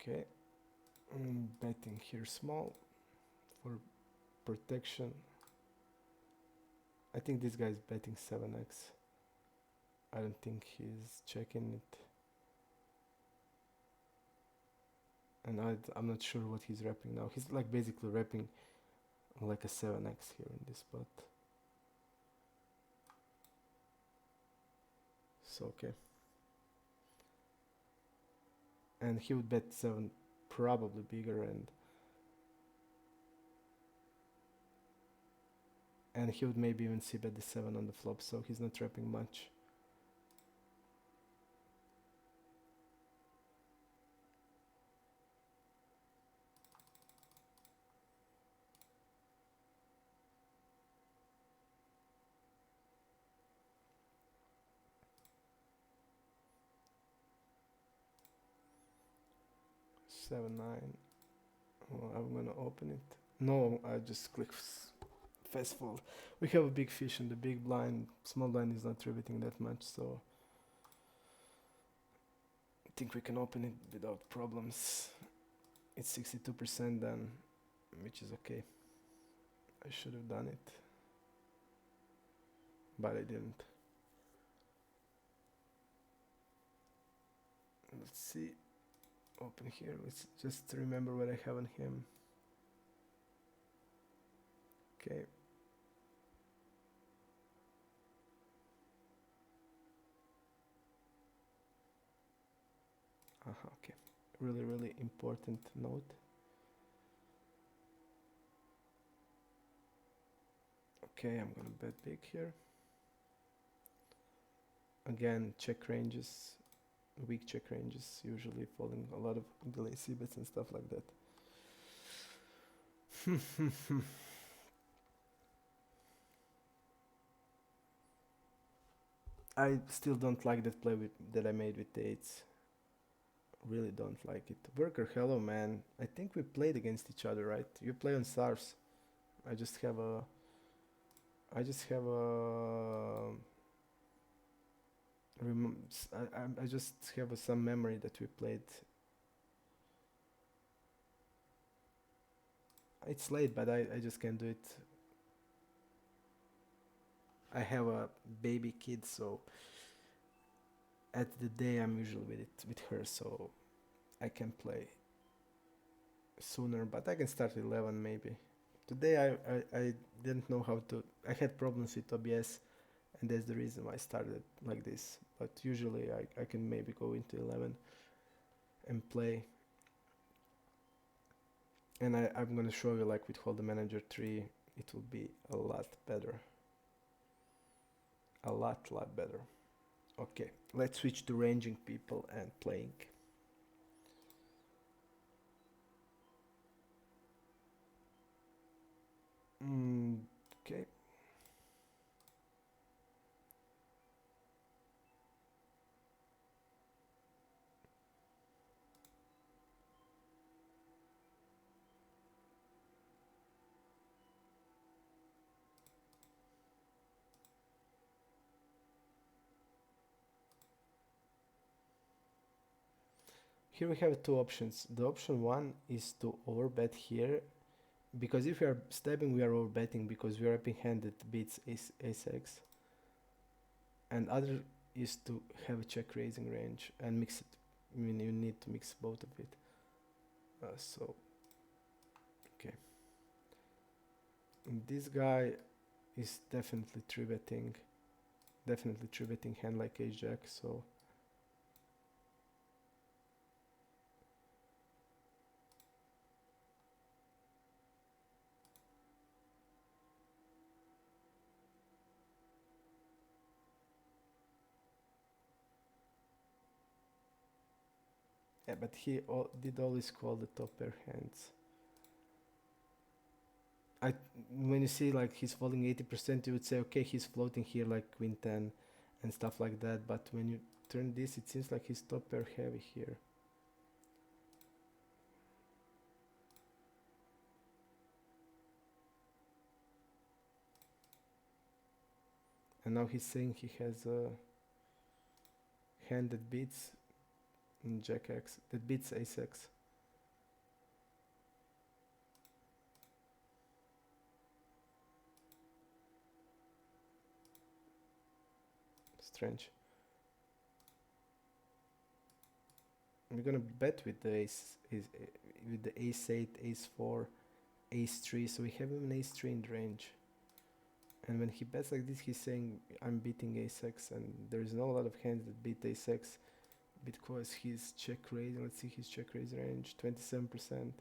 Okay, I'm betting here small for protection. I think this guy is betting 7x. I don't think he's checking it. And I'm not sure what he's wrapping now. He's like basically wrapping like a 7x here in this spot. So okay. And he would bet 7 probably bigger, and he would maybe even see bet the 7 on the flop, so he's not wrapping much. Seven, 9. Oh, I'm gonna open it. No, I just click fast fold. We have a big fish in the big blind. Small blind is not tributing that much, so I think we can open it without problems. It's 62% then, which is okay. I should have done it, but I didn't. Let's see. Open here. Let's just remember what I have on him. Okay. Okay. Really important note. Okay, I'm gonna bet big here. Again, check ranges, weak check ranges, usually falling a lot of delay c-bets and stuff like that. I still don't like that play that I made with the 8s. Really don't like it. Worker, hello man. I think we played against each other, right? You play on stars. I just have a I just have some memory that we played. It's late, but I just can't do it. I have a baby kid, so at the day I'm usually with her, so I can play sooner, but I can start at 11 maybe. Today I didn't know how to. I had problems with OBS, and that's the reason why I started like this. But usually I can maybe go into 11 and play. And I'm gonna show you, like with Hold the Manager 3, it will be a lot better. A lot better. Okay, let's switch to ranging people and playing. Okay. Here we have two options. The option one is to overbet here, because if we are stabbing, we are overbetting because we are upping hand that beats ace x. And other is to have a check raising range and mix it. I mean, you need to mix both of it. So, okay. And this guy is definitely three betting hand like ace jack. So. Yeah, but he did always call the top pair hands. When you see like he's folding 80%, you would say, okay, he's floating here like queen 10 and stuff like that. But when you turn this, it seems like he's top pair heavy here. And now he's saying he has a hand that beats jack x, that beats ace x. Strange. We're gonna bet with the with the ace 8, ace 4, ace 3, so we have him an ace 3 in range. And when he bets like this, he's saying I'm beating ace x, and there's not a lot of hands that beat ace x because he's check raising. Let's see his check raise range, 27%.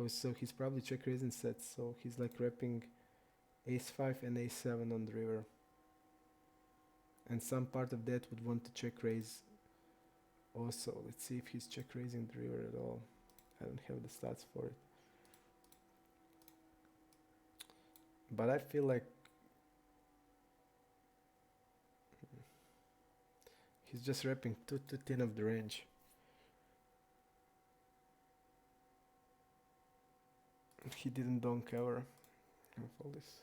So he's probably check raising sets, so he's like repping ace 5 and ace 7 on the river. And some part of that would want to check raise also. Let's see if he's check raising the river at all. I don't have the stats for it. But I feel like he's just repping 2 to 10 of the range. He didn't donk ever. All this.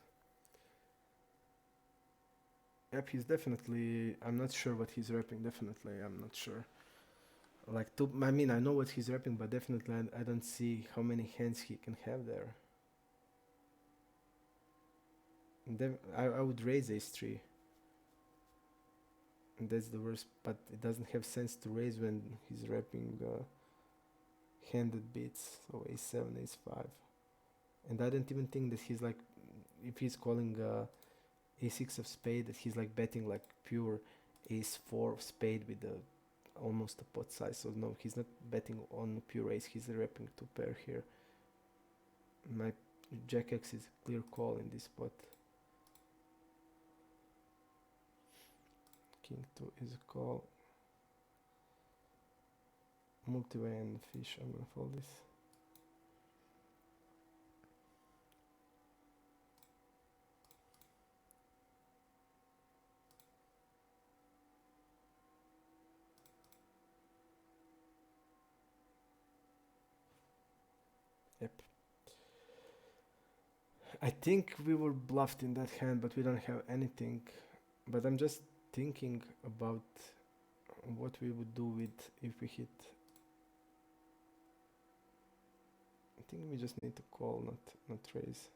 Yep, he's definitely. I'm not sure what he's repping. Definitely, I'm not sure. Like, I mean, I know what he's repping, but definitely I don't see how many hands he can have there. I would raise ace 3. And that's the worst, but it doesn't have sense to raise when he's repping handed beats, so ace 7, ace 5. And I don't even think that he's like, if he's calling a6 of spade, that he's like betting like pure ace 4 of spade with almost a pot size. So no, he's not betting on pure ace, he's repping 2 pair here. My jack x is a clear call in this spot. King 2 is a call. Multi-way and fish, I'm gonna fold this. Yep. I think we were bluffed in that hand, but we don't have anything. But I'm just thinking about what we would do with if we hit. I think we just need to call, not raise.